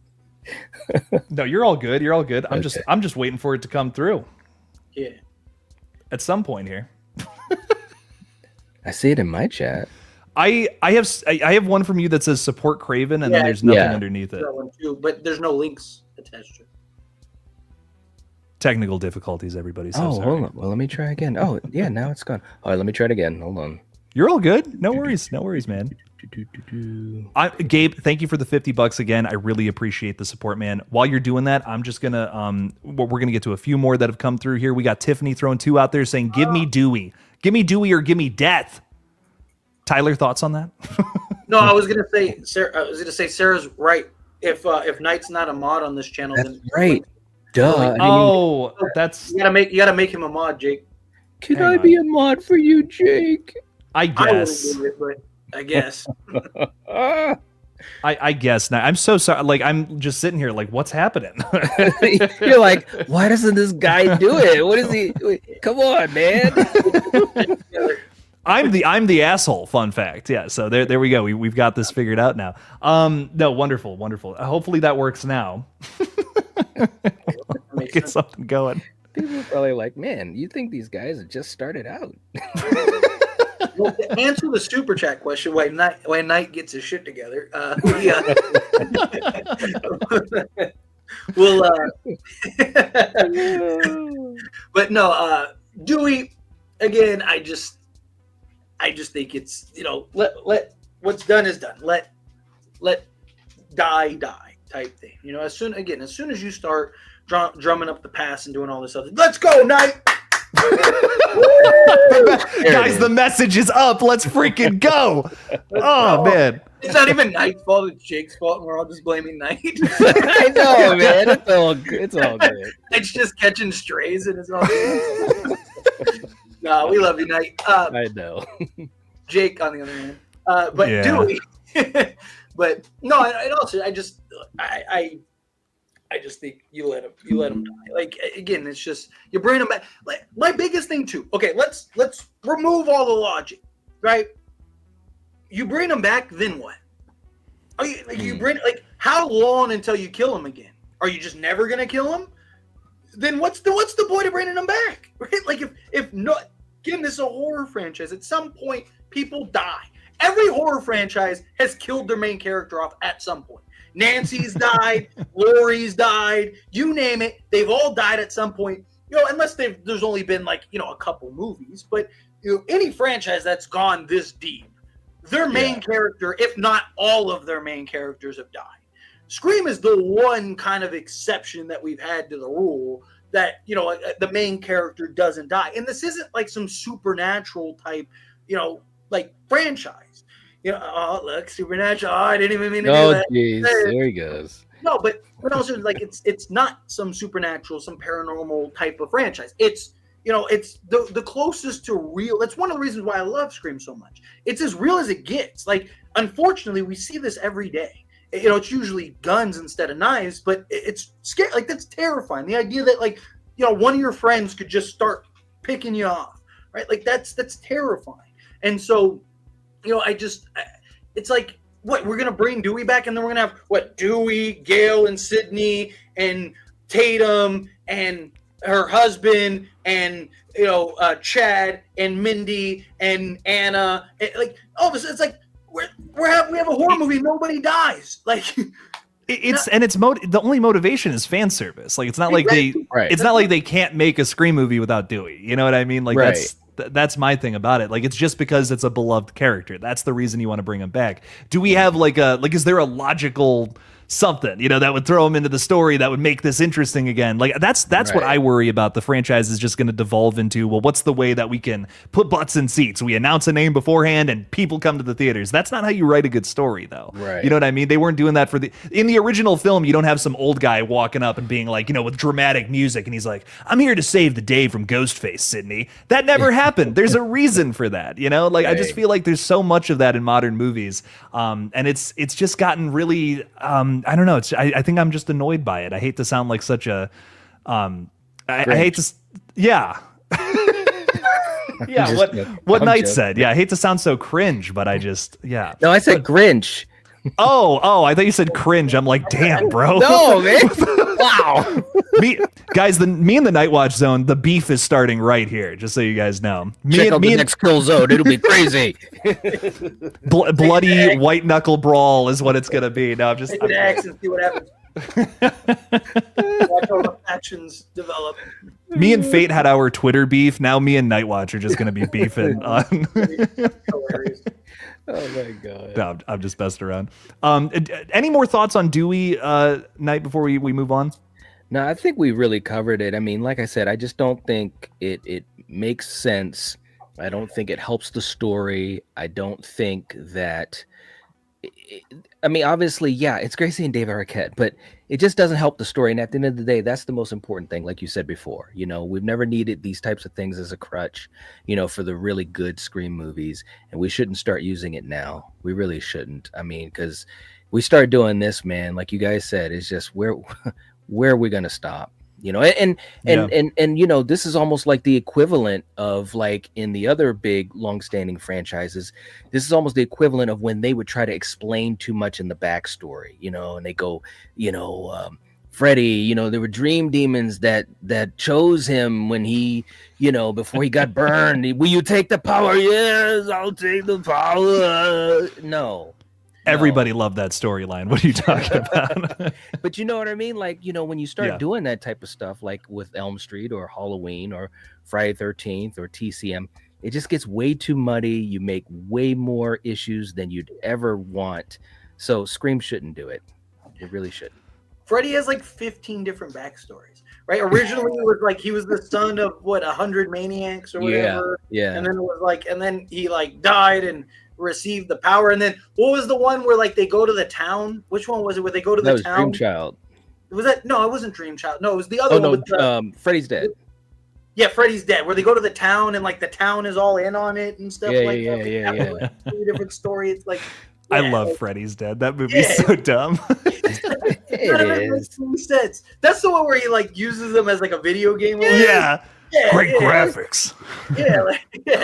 No, you're all good. You're all good. I'm just waiting for it to come through. Yeah. At some point here. I see it in my chat. I have one from you that says support Craven, and then there's nothing underneath it. That one too, but there's no links attached to it. Technical difficulties, everybody. So sorry. Hold on. Well, let me try again. Oh, yeah, now it's gone. All right, let me try it again. Hold on. You're all good. No worries. No worries, man. Gabe, thank you for the $50 again. I really appreciate the support, man. While you're doing that, I'm just gonna we're gonna get to a few more that have come through here. We got Tiffany throwing 2 out there saying, "Give me Dewey, or give me death." Tyler, thoughts on that? No, I was gonna say Sarah's right. If Knight's not a mod on this channel, That's then right. Duh. That's you gotta make him a mod, Jake. Can I be a mod for you, Jake? I guess. I wouldn't do it, but I guess. I guess now. I'm so sorry. Like, I'm just sitting here like, what's happening? You're like, why doesn't this guy do it? What is he? Come on, man. I'm the asshole. Fun fact. Yeah. So there we go. We've got this figured out now. No, wonderful. Hopefully that works now. Get something going. People are probably like, man, you think these guys have just started out? Well, to answer the super chat question, when Knight gets his shit together, we'll. But no, Dewey. Again, I just think it's, let what's done is done. Let die type thing. As soon as you start drumming up the pass and doing all this other, let's go, Knight. Guys, the message is up. Let's freaking go. Oh, man. It's not even Knight's fault. It's Jake's fault, and we're all just blaming Knight. I know, man. It's all good. It's just catching strays, and it's all good. Nah, we love you, Knight. I know. Jake, on the other hand. But yeah. Dewey. But no, I also, I just think you let him die. Like, again, it's just you bring him back. Like, my biggest thing too. Okay, let's remove all the logic, right? You bring him back, then what? Are you how long until you kill him again? Are you just never gonna kill him? Then what's the point of bringing him back? Right? Like if not, again, this is a horror franchise. At some point, people die. Every horror franchise has killed their main character off at some point. Nancy's died, Laurie's died, you name it, they've all died at some point. Unless there's only been a couple movies, but any franchise that's gone this deep, their main character, if not all of their main characters, have died. Scream is the one kind of exception that we've had to the rule that the main character doesn't die, and this isn't like some supernatural type, franchise. Oh, look, supernatural. Oh, I didn't even mean to do that. Oh, jeez. There he goes. No, but also, it's not some supernatural, some paranormal type of franchise. It's, it's the closest to real. That's one of the reasons why I love Scream so much. It's as real as it gets. Like, unfortunately, we see this every day. It's usually guns instead of knives, but it's scary. Like, that's terrifying. The idea that, one of your friends could just start picking you off, right? Like, that's terrifying. And so, it's like, what, we're going to bring Dewey back, and then we're going to have, Dewey, Gail, and Sydney, and Tatum, and her husband, and, Chad, and Mindy, and Anna. And, all of a sudden, it's like, we have a horror movie, nobody dies. Like, the only motivation is fan service. Like, it's not like it's not like they can't make a Scream movie without Dewey. You know what I mean? Like, that's my thing about it. Like, it's just because it's a beloved character. That's the reason you want to bring him back. Do we have is there a logical something, that would throw him into the story that would make this interesting again? Like, that's what I worry about. The franchise is just going to devolve into, well, what's the way that we can put butts in seats? We announce a name beforehand and people come to the theaters. That's not how you write a good story, though. Right. You know what I mean? They weren't doing that in the original film. You don't have some old guy walking up and being like, with dramatic music, and he's like, "I'm here to save the day from Ghostface, Sydney." That never happened. There's a reason for that, Like, I just feel like there's so much of that in modern movies, and it's just gotten really I don't know. I think I'm just annoyed by it. I hate to sound like such a, I hate to, yeah. Yeah, what Knight said. Yeah, I hate to sound so cringe, but I just, yeah. No, I said Grinch. Oh, I thought you said cringe. I'm like, damn, bro. No, man. Wow. Me and the Night Watch Zone, the beef is starting right here, just so you guys know. Check out the next Kill Zone. It'll be crazy. Bloody white knuckle brawl is what it's gonna be. No, I'm just Take an axe and see what happens. Watch all the factions develop. me and Fate had our Twitter beef. Now me and Nightwatch are just gonna be beefing on. Hilarious. Oh my god. No, I'm just messing around. Any more thoughts on Dewey, Knight, before we move on? No, I think we really covered it. I mean, like I said, I just don't think it makes sense. I don't think it helps the story. I don't think that. I mean, obviously, yeah, it's Gracie and David Arquette, but it just doesn't help the story. And at the end of the day, that's the most important thing, like you said before. You know, we've never needed these types of things as a crutch, you know, for the really good Scream movies, and we shouldn't start using it now. We really shouldn't. I mean, because we start doing this, man, like you guys said, it's just where are we gonna stop? You know, and you know, this is almost like the equivalent of, like, in the other big long-standing franchises, this is almost the equivalent of when they would try to explain too much in the backstory, you know, and they go, you know, Freddy, you know, there were dream demons that chose him when he, you know, before he got burned. Will you take the power? Yes, I'll take the power. No. Everybody loved that storyline. What are you talking about? But you know what I mean? Like, you know, when you start doing that type of stuff, like with Elm Street or Halloween or Friday 13th or TCM, it just gets way too muddy. You make way more issues than you'd ever want. So Scream shouldn't do it. It really shouldn't. Freddy has like 15 different backstories, right? Originally, it was like he was the son of 100 maniacs or whatever. Yeah. And then it was like, and then he like died and received the power. And then what was the one where like they go to the town? Which one was it? Where they go to the town? Dream Child. Was that? No, it wasn't Dream Child. No, it was the other one. With Freddy's Dead. Yeah, Freddy's Dead, where they go to the town and like the town is all in on it and stuff that. Yeah. Three different story. It's like. I love Freddy's Dead. That movie's so dumb. It is. Sense. That's the one where he like uses them as like a video game. Great graphics.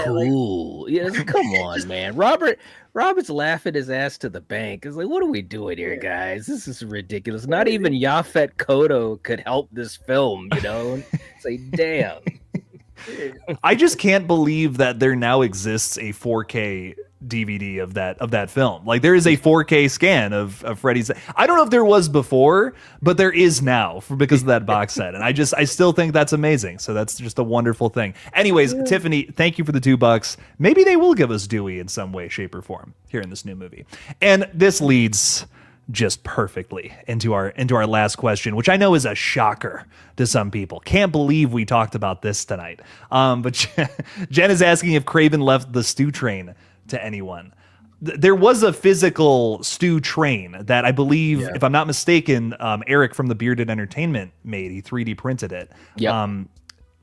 Cool. Come on, man. Robert's laughing his ass to the bank. It's like, what are we doing here, guys? This is ridiculous. Not even Yaphet Kotto could help this film, you know? It's like, damn. I just can't believe that there now exists a 4K DVD of that film. Like, there is a 4K scan of Freddy's. I don't know if there was before, but there is now because of that box set. And I still think that's amazing. So that's just a wonderful thing. Anyways, Tiffany, thank you for the $2. Maybe they will give us Dewey in some way, shape, or form here in this new movie. And this leads just perfectly into our last question, which I know is a shocker to some people. Can't believe we talked about this tonight. But Jen is asking if Craven left the stew train to anyone. There was a physical stew train that I believe, if I'm not mistaken, Eric from the Bearded Entertainment made. He 3D printed it. Yep.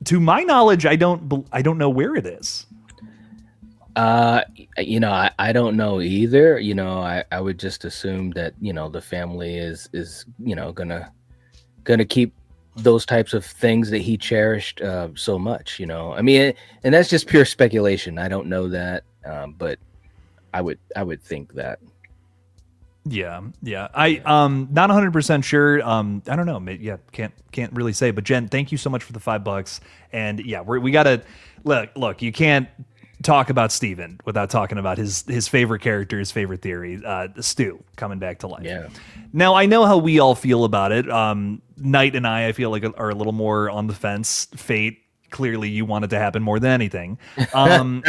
To my knowledge, I don't know where it is. You know, I don't know either. You know, I would just assume that, you know, the family is you know, gonna keep those types of things that he cherished so much, you know. I mean, and that's just pure speculation. I don't know that, but I would think that. Yeah. I not 100% sure. I don't know. Yeah, can't really say. But Jen, thank you so much for the $5. And yeah, we gotta look. You can't talk about Steven without talking about his favorite character, his favorite theory, Stu coming back to life. Yeah. Now, I know how we all feel about it. Knight and I feel like are a little more on the fence. Fate, clearly you want it to happen more than anything. What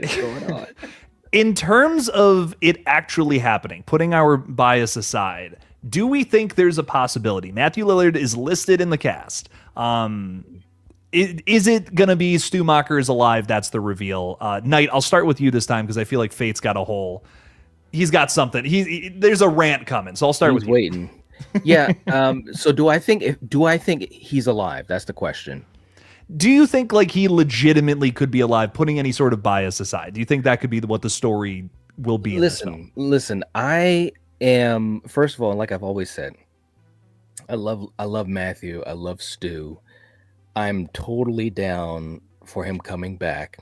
is going on? In terms of it actually happening, putting our bias aside, do we think there's a possibility? Matthew Lillard is listed in the cast. Is it going to be Stu Macher is alive? That's the reveal. Knight, I'll start with you this time because I feel like Fate's got a hole. He's got something. There's a rant coming, so I'll start with you. Waiting. Yeah. So do I think he's alive? That's the question. Do you think like he legitimately could be alive, putting any sort of bias aside? Do you think that could be what the story will be? Listen. I am, first of all, like I've always said, I love Matthew. I love Stu. I'm totally down for him coming back.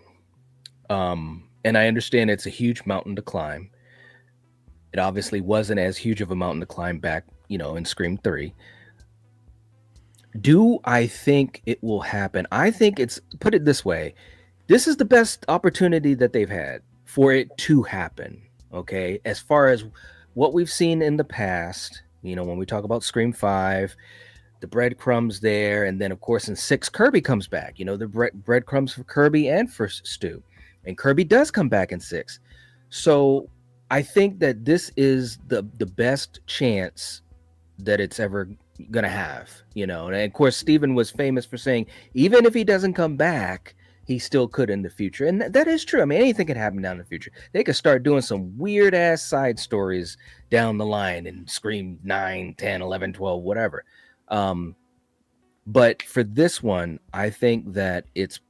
And I understand it's a huge mountain to climb. It obviously wasn't as huge of a mountain to climb back, in Scream 3. Do I think it will happen? I think put it this way. This is the best opportunity that they've had for it to happen. Okay. As far as what we've seen in the past, when we talk about Scream 5, the breadcrumbs there. And then, of course, in 6, Kirby comes back, the breadcrumbs for Kirby and for Stu. And Kirby does come back in 6. So I think that this is the best chance that it's ever going to have, And of course, Steven was famous for saying, even if he doesn't come back, he still could in the future. And that is true. I mean, anything could happen down in the future. They could start doing some weird ass side stories down the line and Scream 9, 10, 11, 12, whatever. But for this one, I think that it's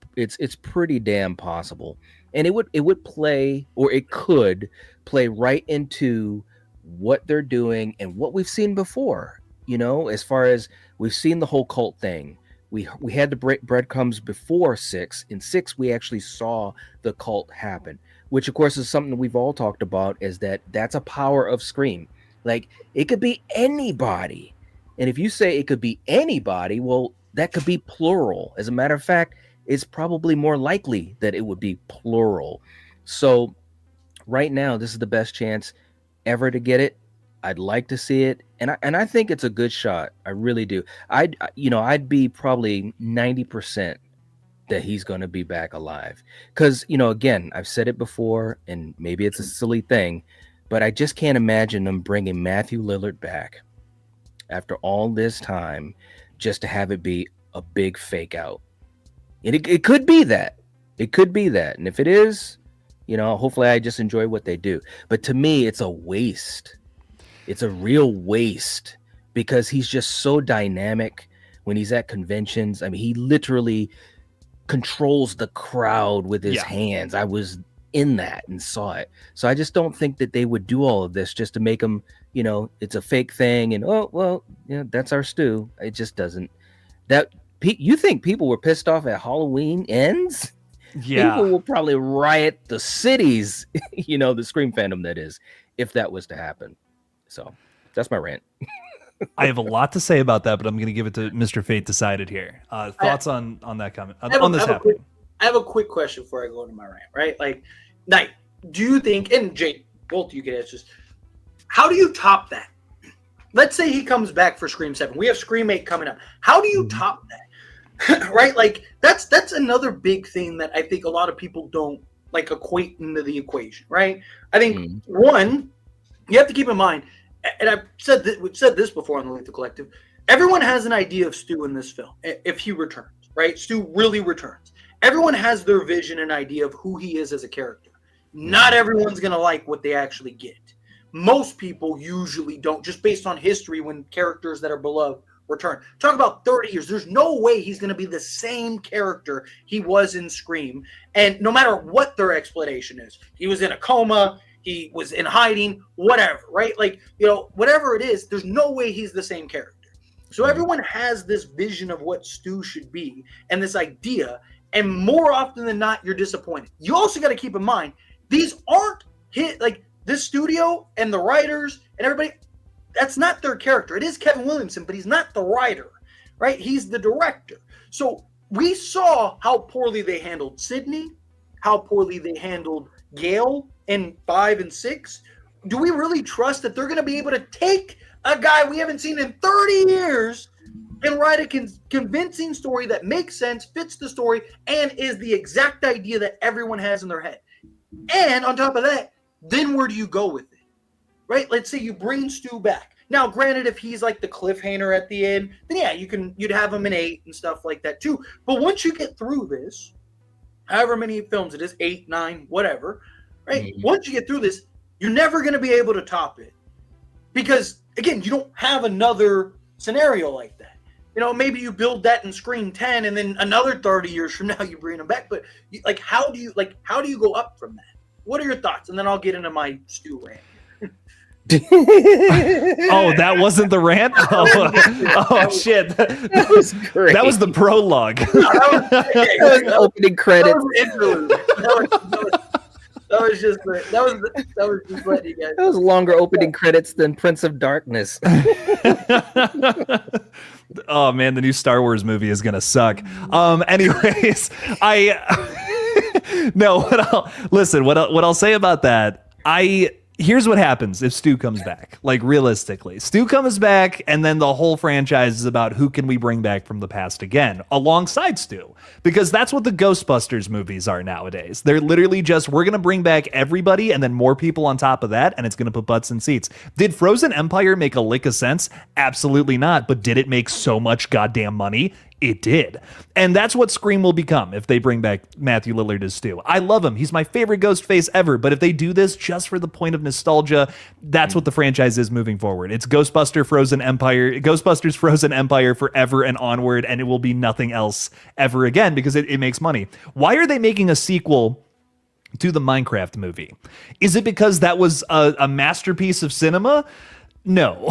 pretty damn possible. And it would play, or it could play right into what they're doing and what we've seen before, as far as we've seen the whole cult thing. We had the breadcrumbs before 6. In 6, we actually saw the cult happen, which of course is something we've all talked about, is that's a power of Scream. Like, it could be anybody. And if you say it could be anybody, well, that could be plural. As a matter of fact, it's probably more likely that it would be plural. So right now, this is the best chance ever to get it. I'd like to see it, and I think it's a good shot. I really do. I'd be probably 90% that he's going to be back alive. Because, again, I've said it before, and maybe it's a silly thing, but I just can't imagine them bringing Matthew Lillard back after all this time just to have it be a big fake out. And it could be that. It could be that. And if it is, hopefully I just enjoy what they do. But to me, it's a waste. It's a real waste because he's just so dynamic when he's at conventions. I mean, he literally controls the crowd with his hands. I was in that and saw it. So I just don't think that they would do all of this just to make him, it's a fake thing. And, that's our Stu. It just doesn't. You think people were pissed off at Halloween Ends? Yeah. People will probably riot the cities, the Scream fandom that is, if that was to happen. So that's my rant. I have a lot to say about that, but I'm going to give it to Mr. Fate Decided here. Thoughts on that comment? On this happening? I have a quick question before I go into my rant, right? Like, Knight, do you think, and Jade, both of you can answer this, how do you top that? Let's say he comes back for Scream 7. We have Scream 8 coming up. How do you top that? Right? Like, that's another big thing that I think a lot of people don't, like, equate into the equation, right? I think, one, you have to keep in mind, and we've said this before on the Lethal Collective, everyone has an idea of Stu in this film, if he returns, right? Stu really returns. Everyone has their vision and idea of who he is as a character. Not everyone's going to like what they actually get. Most people usually don't, just based on history when characters that are beloved return. Talk about 30 years. There's no way he's going to be the same character he was in Scream. And no matter what their explanation is, he was in a coma, he was in hiding, whatever, right? Like, whatever it is, there's no way he's the same character. So everyone has this vision of what Stu should be and this idea. And more often than not, you're disappointed. You also got to keep in mind, these aren't like this studio and the writers and everybody, that's not their character. It is Kevin Williamson, but he's not the writer, right? He's the director. So we saw how poorly they handled Sydney, how poorly they handled Gale in 5 and 6. Do we really trust that they're going to be able to take a guy we haven't seen in 30 years and write a convincing story that makes sense, fits the story, and is the exact idea that everyone has in their head? And on top of that, then where do you go with it? Right? Let's say you bring Stu back. Now, granted, if he's like the cliffhanger at the end, then yeah, you'd have him in 8 and stuff like that too. But once you get through this, however many films it is, 8, 9, whatever, right? Once you get through this, you're never going to be able to top it. Because, again, you don't have another scenario like that. Maybe you build that in Scream 10 and then another 30 years from now you bring them back. But, how do you go up from that? What are your thoughts? And then I'll get into my Stu rant. Oh, that wasn't the rant? Oh shit. That was great. That was the prologue. That was opening credits. That was just letting you guys. That was longer opening credits than Prince of Darkness. Oh man, the new Star Wars movie is gonna suck. Anyways, no. What I'll say about that, here's what happens if Stu comes back. Like realistically, Stu comes back, and then the whole franchise is about who can we bring back from the past again alongside Stu, because that's what the Ghostbusters movies are nowadays. They're literally just, we're gonna bring back everybody and then more people on top of that, and it's gonna put butts in seats. Did Frozen Empire make a lick of sense? Absolutely not. But did it make so much goddamn money? It did. And that's what Scream will become if they bring back Matthew Lillard as Stu. I love him. He's my favorite Ghostface ever. But if they do this just for the point of nostalgia, that's what the franchise is moving forward. It's Ghostbusters Frozen Empire forever and onward, and it will be nothing else ever again because it makes money. Why are they making a sequel to the Minecraft movie? Is it because that was a masterpiece of cinema? No.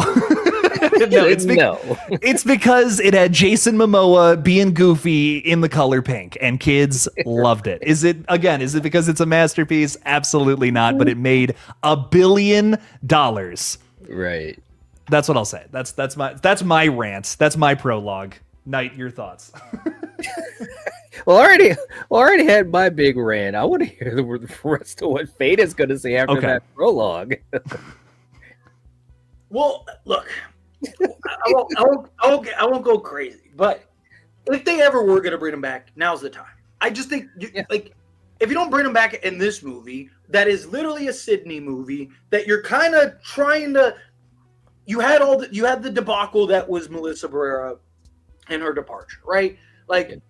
It's because it had Jason Momoa being goofy in the color pink, and kids loved it. Is it because it's a masterpiece? Absolutely not. But it made $1 billion. Right. That's what I'll say. That's my rant. That's my prologue. Knight, your thoughts. Well, I already had my big rant. I want to hear the rest of what Fate is going to say after that prologue. Well, look, I won't go crazy, but if they ever were going to bring them back, now's the time. I just think, like, if you don't bring them back in this movie, that is literally a Sydney movie that you're kind of trying to. You had the debacle that was Melissa Barrera and her departure, right? Like,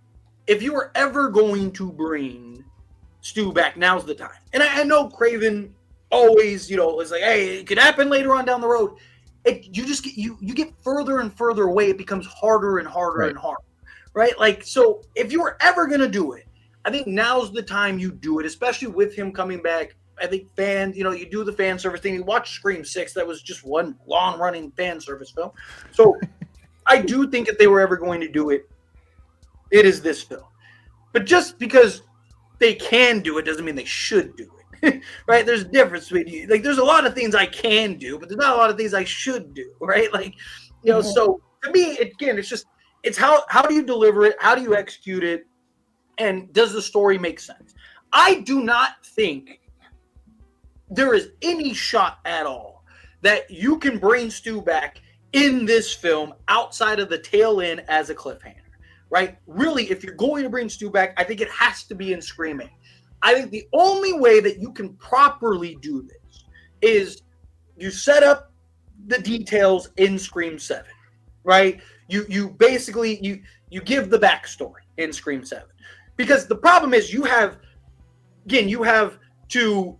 if you were ever going to bring Stu back, now's the time. And I know Craven always, is like, hey, it could happen later on down the road. You get further and further away. It becomes harder and harder and harder, right? Like, so if you were ever going to do it, I think now's the time you do it, especially with him coming back. I think fans, you do the fan service thing. You watch Scream 6, that was just one long-running fan service film. So I do think if they were ever going to do it, it is this film. But just because they can do it doesn't mean they should do it, right? There's a difference between, like, there's a lot of things I can do, but there's not a lot of things I should do, right? Like, so to me, again, it's how do you deliver it? How do you execute it? And does the story make sense? I do not think there is any shot at all that you can bring Stu back in this film outside of the tail end as a cliffhanger, right? Really, if you're going to bring Stu back, I think it has to be in Scream 8. I think the only way that you can properly do this is you set up the details in Scream 7, right? You basically you give the backstory in Scream 7. Because the problem is you have to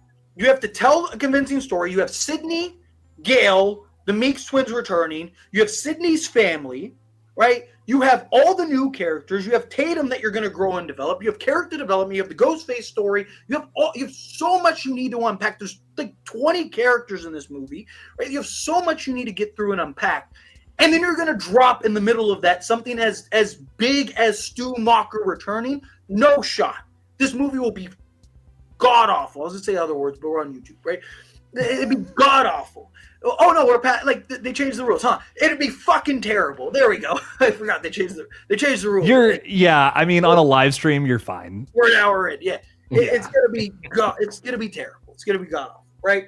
tell a convincing story. You have Sydney, Gail, the Meeks twins returning. You have Sydney's family, right? You have all the new characters. You have Tatum that you're going to grow and develop. You have character development. You have the Ghostface story. You have so much you need to unpack. There's like 20 characters in this movie, right? You have so much you need to get through and unpack. And then you're going to drop in the middle of that something as big as Stu Macher returning. No shot. This movie will be god awful. I was going to say other words, but we're on YouTube, right? It'd be god awful. Oh no, they changed the rules, huh? It'd be fucking terrible. There we go. I forgot they changed the rules. On a live stream, you're fine. We're an hour in. Yeah. It's gonna be terrible. It's gonna be god awful, right?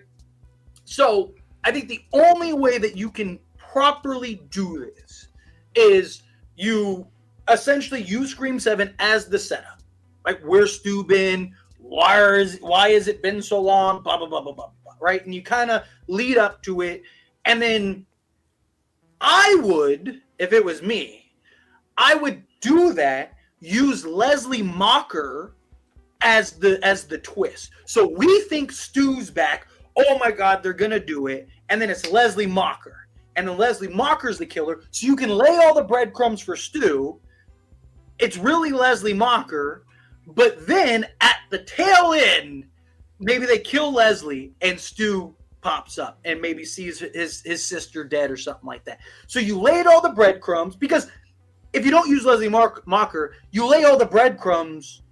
So I think the only way that you can properly do this is you essentially use Scream 7 as the setup. Like, where's Stu been? Why has it been so long? Blah blah blah blah blah. Right? And you kind of lead up to it. And then I would, if it was me, I would do that, use Leslie Macher as the twist. So we think Stu's back. Oh my God, they're going to do it. And then it's Leslie Macher. And then Leslie Macher's the killer. So you can lay all the breadcrumbs for Stu. It's really Leslie Macher. But then at the tail end, maybe they kill Leslie and Stu pops up and maybe sees his sister dead or something like that. So you laid all the breadcrumbs, because if you don't use Leslie Macher, you lay all the breadcrumbs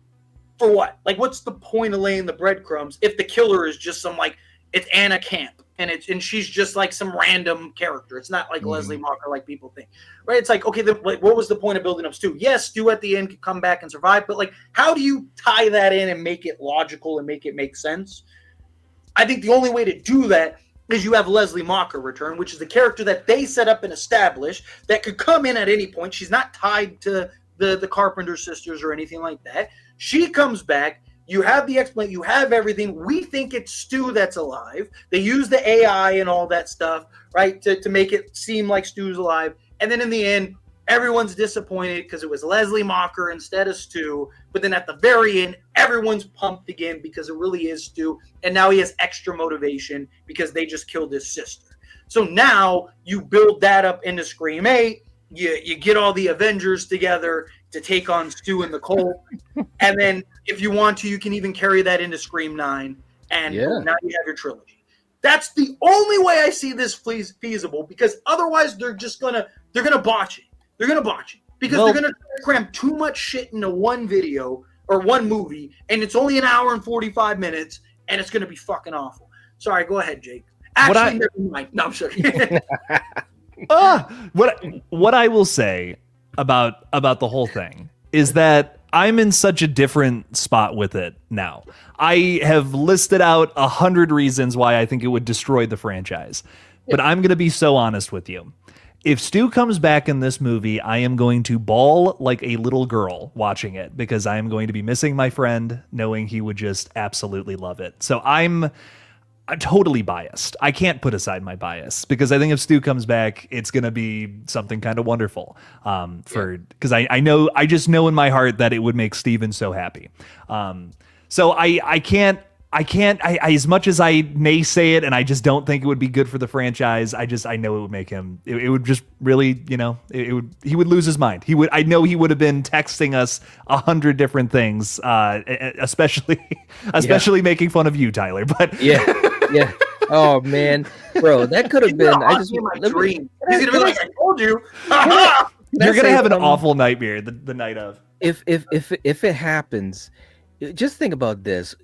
for what? Like, what's the point of laying the breadcrumbs if the killer is just some like it's Anna Camp and she's just like some random character? It's not like Leslie Mocker like people think, right? It's like, okay, like, what was the point of building up Stu? Yes, Stu at the end could come back and survive, but like, how do you tie that in and make it logical and make it make sense? I think the only way to do that is you have Leslie Mocker return, which is the character that they set up and established that could come in at any point. She's not tied to the Carpenter sisters or anything like that. She comes back. You have the explanation. You have everything. We think it's Stu that's alive. They use the AI and all that stuff, right, to make it seem like Stu's alive. And then in the end, everyone's disappointed because it was Leslie Mocker instead of Stu. But then at the very end, everyone's pumped again because it really is Stu. And now he has extra motivation because they just killed his sister. So now you build that up into Scream 8. You get all the Avengers together to take on Stu and the Cult. And then if you want to, you can even carry that into Scream 9. And now you have your trilogy. That's the only way I see this feasible, because otherwise they're gonna botch it. They're going to botch it because they're going to cram too much shit into one video or one movie, and it's only an hour and 45 minutes, and it's going to be fucking awful. Sorry, go ahead, Jake. Actually, never mind. No, I'm sure. What I will say about the whole thing is that I'm in such a different spot with it now. I have listed out 100 reasons why I think it would destroy the franchise, but I'm going to be so honest with you. If Stu comes back in this movie, I am going to bawl like a little girl watching it because I am going to be missing my friend, knowing he would just absolutely love it. So I'm totally biased. I can't put aside my bias because I think if Stu comes back, it's going to be something kind of wonderful. Because I just know in my heart that it would make Steven so happy. So I can't, as much as I may say it, and I just don't think it would be good for the franchise. I know it would make him, it would just really, he would lose his mind. I know he would have been texting us 100 different things, especially making fun of you, Tyler. But yeah. Oh man, bro, that could have been. I just my dream. He's gonna be like, I told you. You're gonna have an awful nightmare the night of. If it happens, just think about this.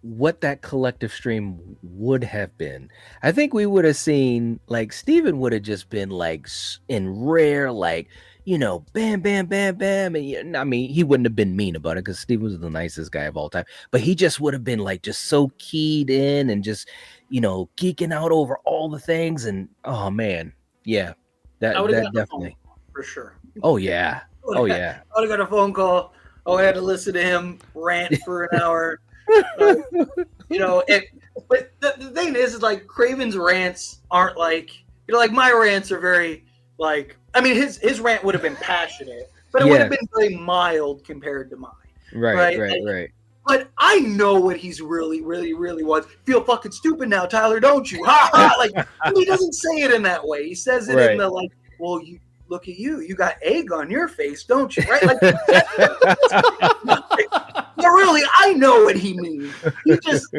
What that collective stream would have been. I think we would have seen, like, Steven would have just been like in rare, like, bam, bam, bam, bam. And I mean, he wouldn't have been mean about it because Steven was the nicest guy of all time, but he just would have been like just so keyed in and just, geeking out over all the things. And oh man, yeah, that definitely for sure. Oh yeah. Oh yeah. I would have got a phone call. Oh, I had to listen to him rant for an hour. But the thing is like Craven's rants aren't like, like my rants are very like, I mean, his rant would have been passionate, but it would have been very mild compared to mine. Right. But I know what he's really, really, really wants. Feel fucking stupid now, Tyler, don't you? Ha ha! Like, he doesn't say it in that way. He says it in the like, well, you look at you got egg on your face, don't you? Right? Like, but really, I know what he means. He just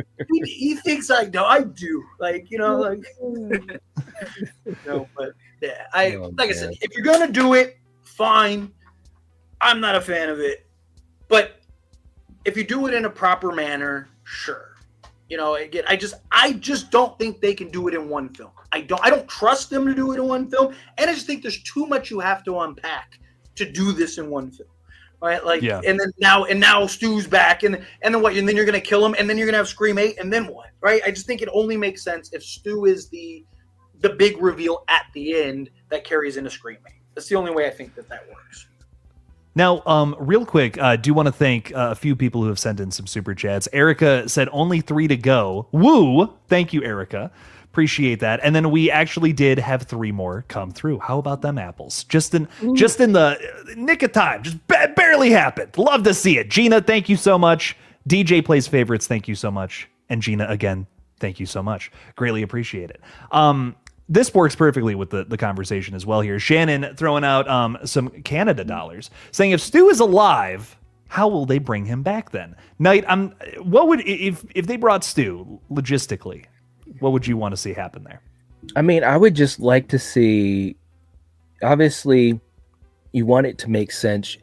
he thinks I know. I do. Like, no, but yeah, I said, if you're gonna do it, fine. I'm not a fan of it, but if you do it in a proper manner, sure. Again, I just don't think they can do it in one film. I don't trust them to do it in one film, and I just think there's too much you have to unpack to do this in one film. Right? Like, and then now Stu's back, and then what? And then you're gonna kill him, and then you're gonna have Scream 8, and then what? Right? I just think it only makes sense if Stu is the big reveal at the end that carries into Scream 8. That's the only way I think that works. Now, real quick, I do want to thank a few people who have sent in some super chats. Erica said only 3 to go. Woo! Thank you, Erica. Appreciate that. And then we actually did have 3 more come through. How about them apples? Just in the nick of time. Just barely happened. Love to see it. Gina, thank you so much. DJ Plays Favorites, thank you so much. And Gina, again, thank you so much. Greatly appreciate it. This works perfectly with the conversation as well here. Shannon throwing out some Canada dollars, saying if Stu is alive, how will they bring him back then? Knight, what would if they brought Stu logistically? What would you want to see happen there? I mean, I would just like to see. Obviously, you want it to make sense.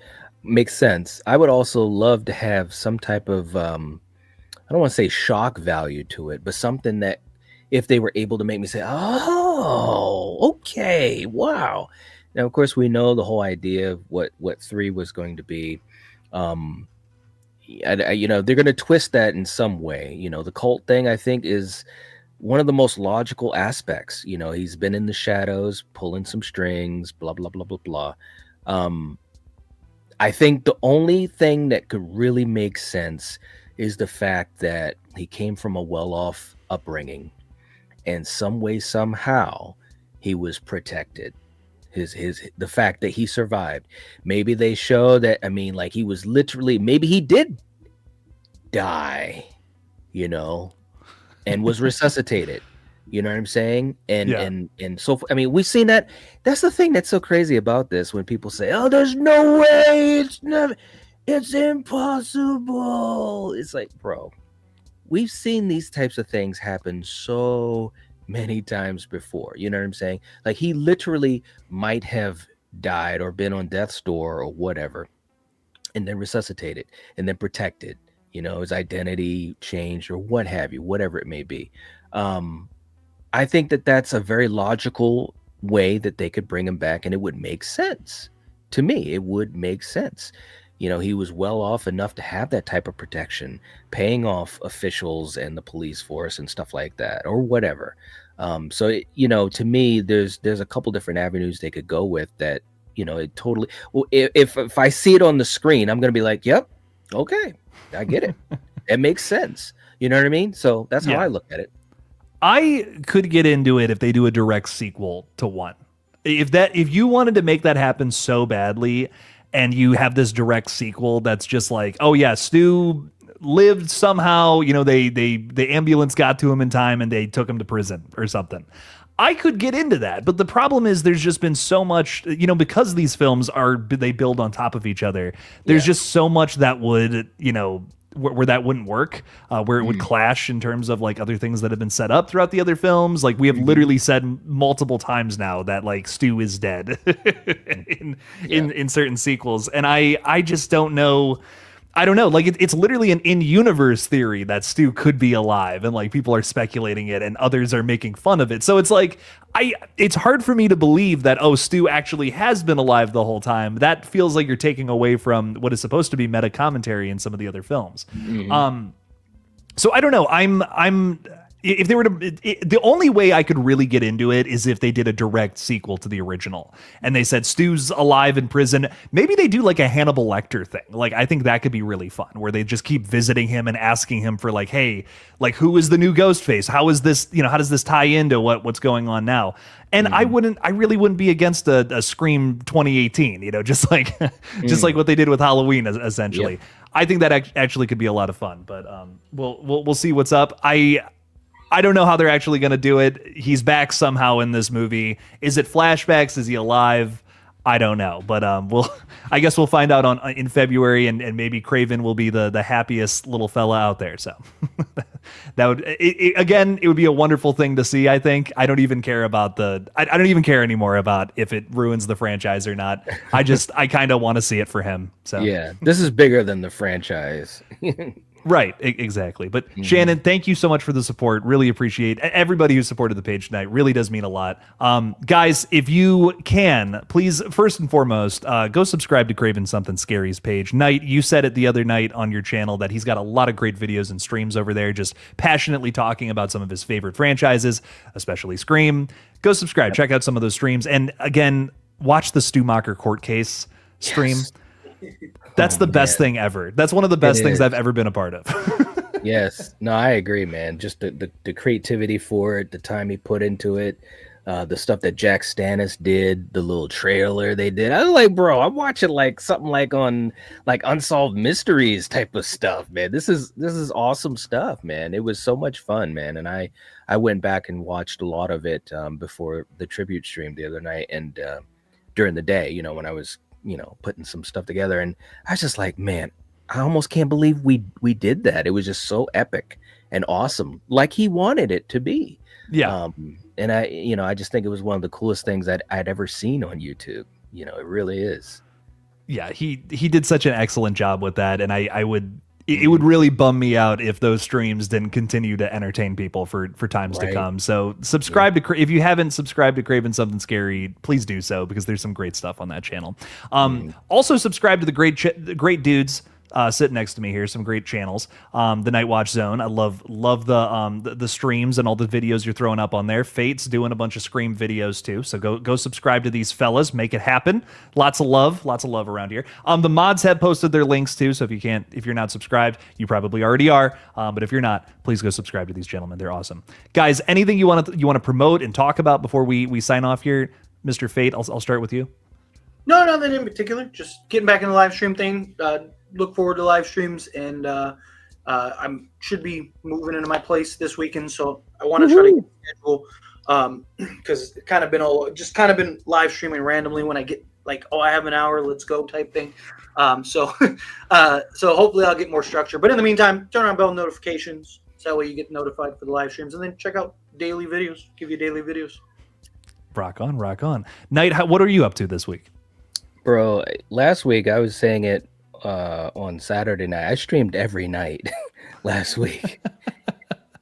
Makes sense. I would also love to have some type of I don't want to say shock value to it, but something that if they were able to make me say, "Oh, okay, wow." Now, of course, we know the whole idea of what 3 was going to be. Um, they're going to twist that in some way. The cult thing, I think, is one of the most logical aspects. He's been in the shadows, pulling some strings, blah blah blah blah blah. Um, I think the only thing that could really make sense is the fact that he came from a well-off upbringing, and some way, somehow, he was protected. The fact that he survived. Maybe they show that. I mean, like he was literally. Maybe he did die, and was resuscitated. You know what I'm saying? And so I mean, we've seen that. That's the thing that's so crazy about this when people say, "Oh, there's no way, it's impossible." It's like, bro, we've seen these types of things happen so many times before. You know what I'm saying? Like he literally might have died or been on death's door or whatever, and then resuscitated and then protected. His identity changed or what have you, whatever it may be. I think that that's a very logical way that they could bring him back, and it would make sense to me. It would make sense. He was well off enough to have that type of protection, paying off officials and the police force and stuff like that, or whatever. To me, there's a couple different avenues they could go with that. It totally. Well, if I see it on the screen, I'm gonna be like, "Yep, okay, I get it. It makes sense." You know what I mean? So that's how I look at it. I could get into it if they do a direct sequel to 1. If you wanted to make that happen so badly, and you have this direct sequel that's just like, oh yeah, Stu lived somehow, the ambulance got to him in time and they took him to prison or something. I could get into that, but the problem is there's just been so much, because these films they build on top of each other. There's just so much that would, where that wouldn't work, where it would clash in terms of like other things that have been set up throughout the other films. Like we have literally said multiple times now that like Stu is dead in certain sequels. And I just don't know. I don't know. Like it's literally an in-universe theory that Stu could be alive, and like people are speculating it, and others are making fun of it. So it's like it's hard for me to believe that Stu actually has been alive the whole time. That feels like you're taking away from what is supposed to be meta commentary in some of the other films. So I don't know. I'm if they were to, the only way I could really get into it is if they did a direct sequel to the original and they said Stu's alive in prison. Maybe they do like a Hannibal Lecter thing. Like, I think that could be really fun, where they just keep visiting him and asking him for like, hey, like, who is the new Ghostface? How is this, how does this tie into what's going on now? And I really wouldn't be against a Scream 2018, just like, just like what they did with Halloween, essentially. Yep. I think that actually could be a lot of fun, but we'll see what's up. I don't know how they're actually going to do it. He's back somehow in this movie. Is it flashbacks? Is he alive? I don't know, but I guess we'll find out in February, and maybe Craven will be the happiest little fella out there. So that would it would be a wonderful thing to see. I think I don't even care about I don't even care anymore about if it ruins the franchise or not. I kind of want to see it for him. So yeah, this is bigger than the franchise. Right, exactly. But Shannon, thank you so much for the support. Really appreciate everybody who supported the page tonight. Really does mean a lot. Guys, if you can, please, first and foremost, go subscribe to Craven Something Scary's page. Knight, you said it the other night on your channel that he's got a lot of great videos and streams over there, just passionately talking about some of his favorite franchises, especially Scream. Go subscribe. Check out some of those streams. And again, watch the Stu Macher court case stream. Yes. That's the best thing ever. That's one of the best things I've ever been a part of. Yes. No, I agree, man. Just the creativity for it, the time he put into it, the stuff that Jack Stannis did, the little trailer they did. I was like, bro, I'm watching like something like on like Unsolved Mysteries type of stuff, man. This is awesome stuff, man. It was so much fun, man. And I went back and watched a lot of it before the tribute stream the other night and during the day, when I was putting some stuff together, and I was just like, man, I almost can't believe we did that. It was just so epic and awesome, like he wanted it to be. Yeah. And I just think it was one of the coolest things that I'd ever seen on YouTube. It really is. Yeah, he did such an excellent job with that, and I would. It would really bum me out if those streams didn't continue to entertain people for times to come. So subscribe to if you haven't subscribed to Craven Something Scary, please do so because there's some great stuff on that channel. Also subscribe to the great dudes sitting next to me here. Some great channels. The Night Watch Zone. I love the streams and all the videos you're throwing up on there. Fate's doing a bunch of Scream videos too. So go subscribe to these fellas. Make it happen. Lots of love around here. The mods have posted their links too. So if you're not subscribed, you probably already are. But if you're not, please go subscribe to these gentlemen. They're awesome. Guys, anything you want to promote and talk about before we sign off here, Mr. Fate? I'll start with you. No, nothing in particular. Just getting back in the live stream thing. Look forward to live streams, and I should be moving into my place this weekend, so I want to try to get a schedule because it's kind of been live streaming randomly when I get like, oh, I have an hour, let's go type thing. So hopefully I'll get more structure. But in the meantime, turn on bell notifications so that way you get notified for the live streams, and then check out daily videos. Give you daily videos. Rock on. Knight, what are you up to this week? Bro, last week I was saying it on Saturday night. I streamed every night last week.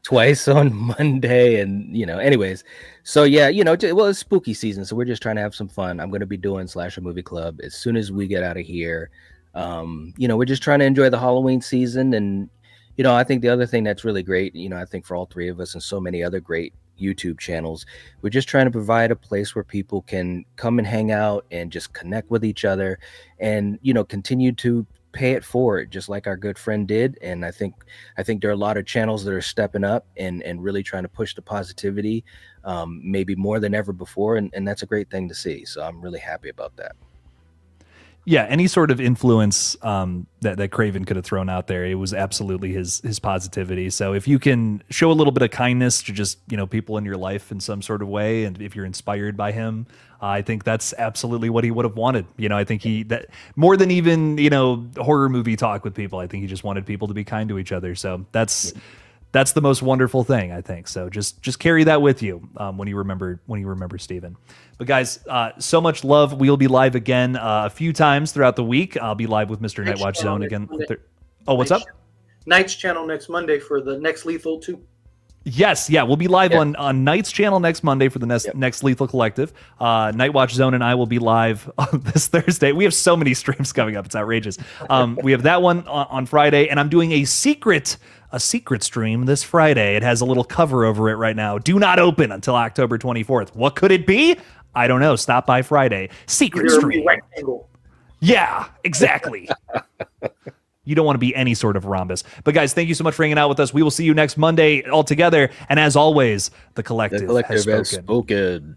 Twice on Monday, and anyways. So yeah, it's spooky season, so we're just trying to have some fun. I'm going to be doing Slasher Movie Club as soon as we get out of here. We're just trying to enjoy the Halloween season, and I think the other thing that's really great, I think for all three of us and so many other great YouTube channels, we're just trying to provide a place where people can come and hang out and just connect with each other and continue to pay it forward just like our good friend did. And I think there are a lot of channels that are stepping up and really trying to push the positivity maybe more than ever before, and that's a great thing to see. So I'm really happy about that. Yeah, any sort of influence that Craven could have thrown out there, it was absolutely his positivity. So if you can show a little bit of kindness to just people in your life in some sort of way, and if you're inspired by him, I think that's absolutely what he would have wanted. I think that more than even horror movie talk with people, I think he just wanted people to be kind to each other. So that's the most wonderful thing, I think. So just carry that with you when you remember Steven. But guys, so much love. We'll be live again a few times throughout the week. I'll be live with Mr. Night Watch Zone again. What's up? Night's channel next Monday for the next Lethal 2. Yes, yeah, we'll be live on Night's channel next Monday for the next Lethal Collective. Night Watch Zone and I will be live on this Thursday. We have so many streams coming up; it's outrageous. We have that one on Friday, and I'm doing a secret stream this Friday. It has a little cover over it right now. Do not open until October 24th. What could it be? I don't know. Stop by Friday. Secret stream. Rectangle. Yeah, exactly. You don't want to be any sort of rhombus. But guys, thank you so much for hanging out with us. We will see you next Monday all together. And as always, the collective has spoken.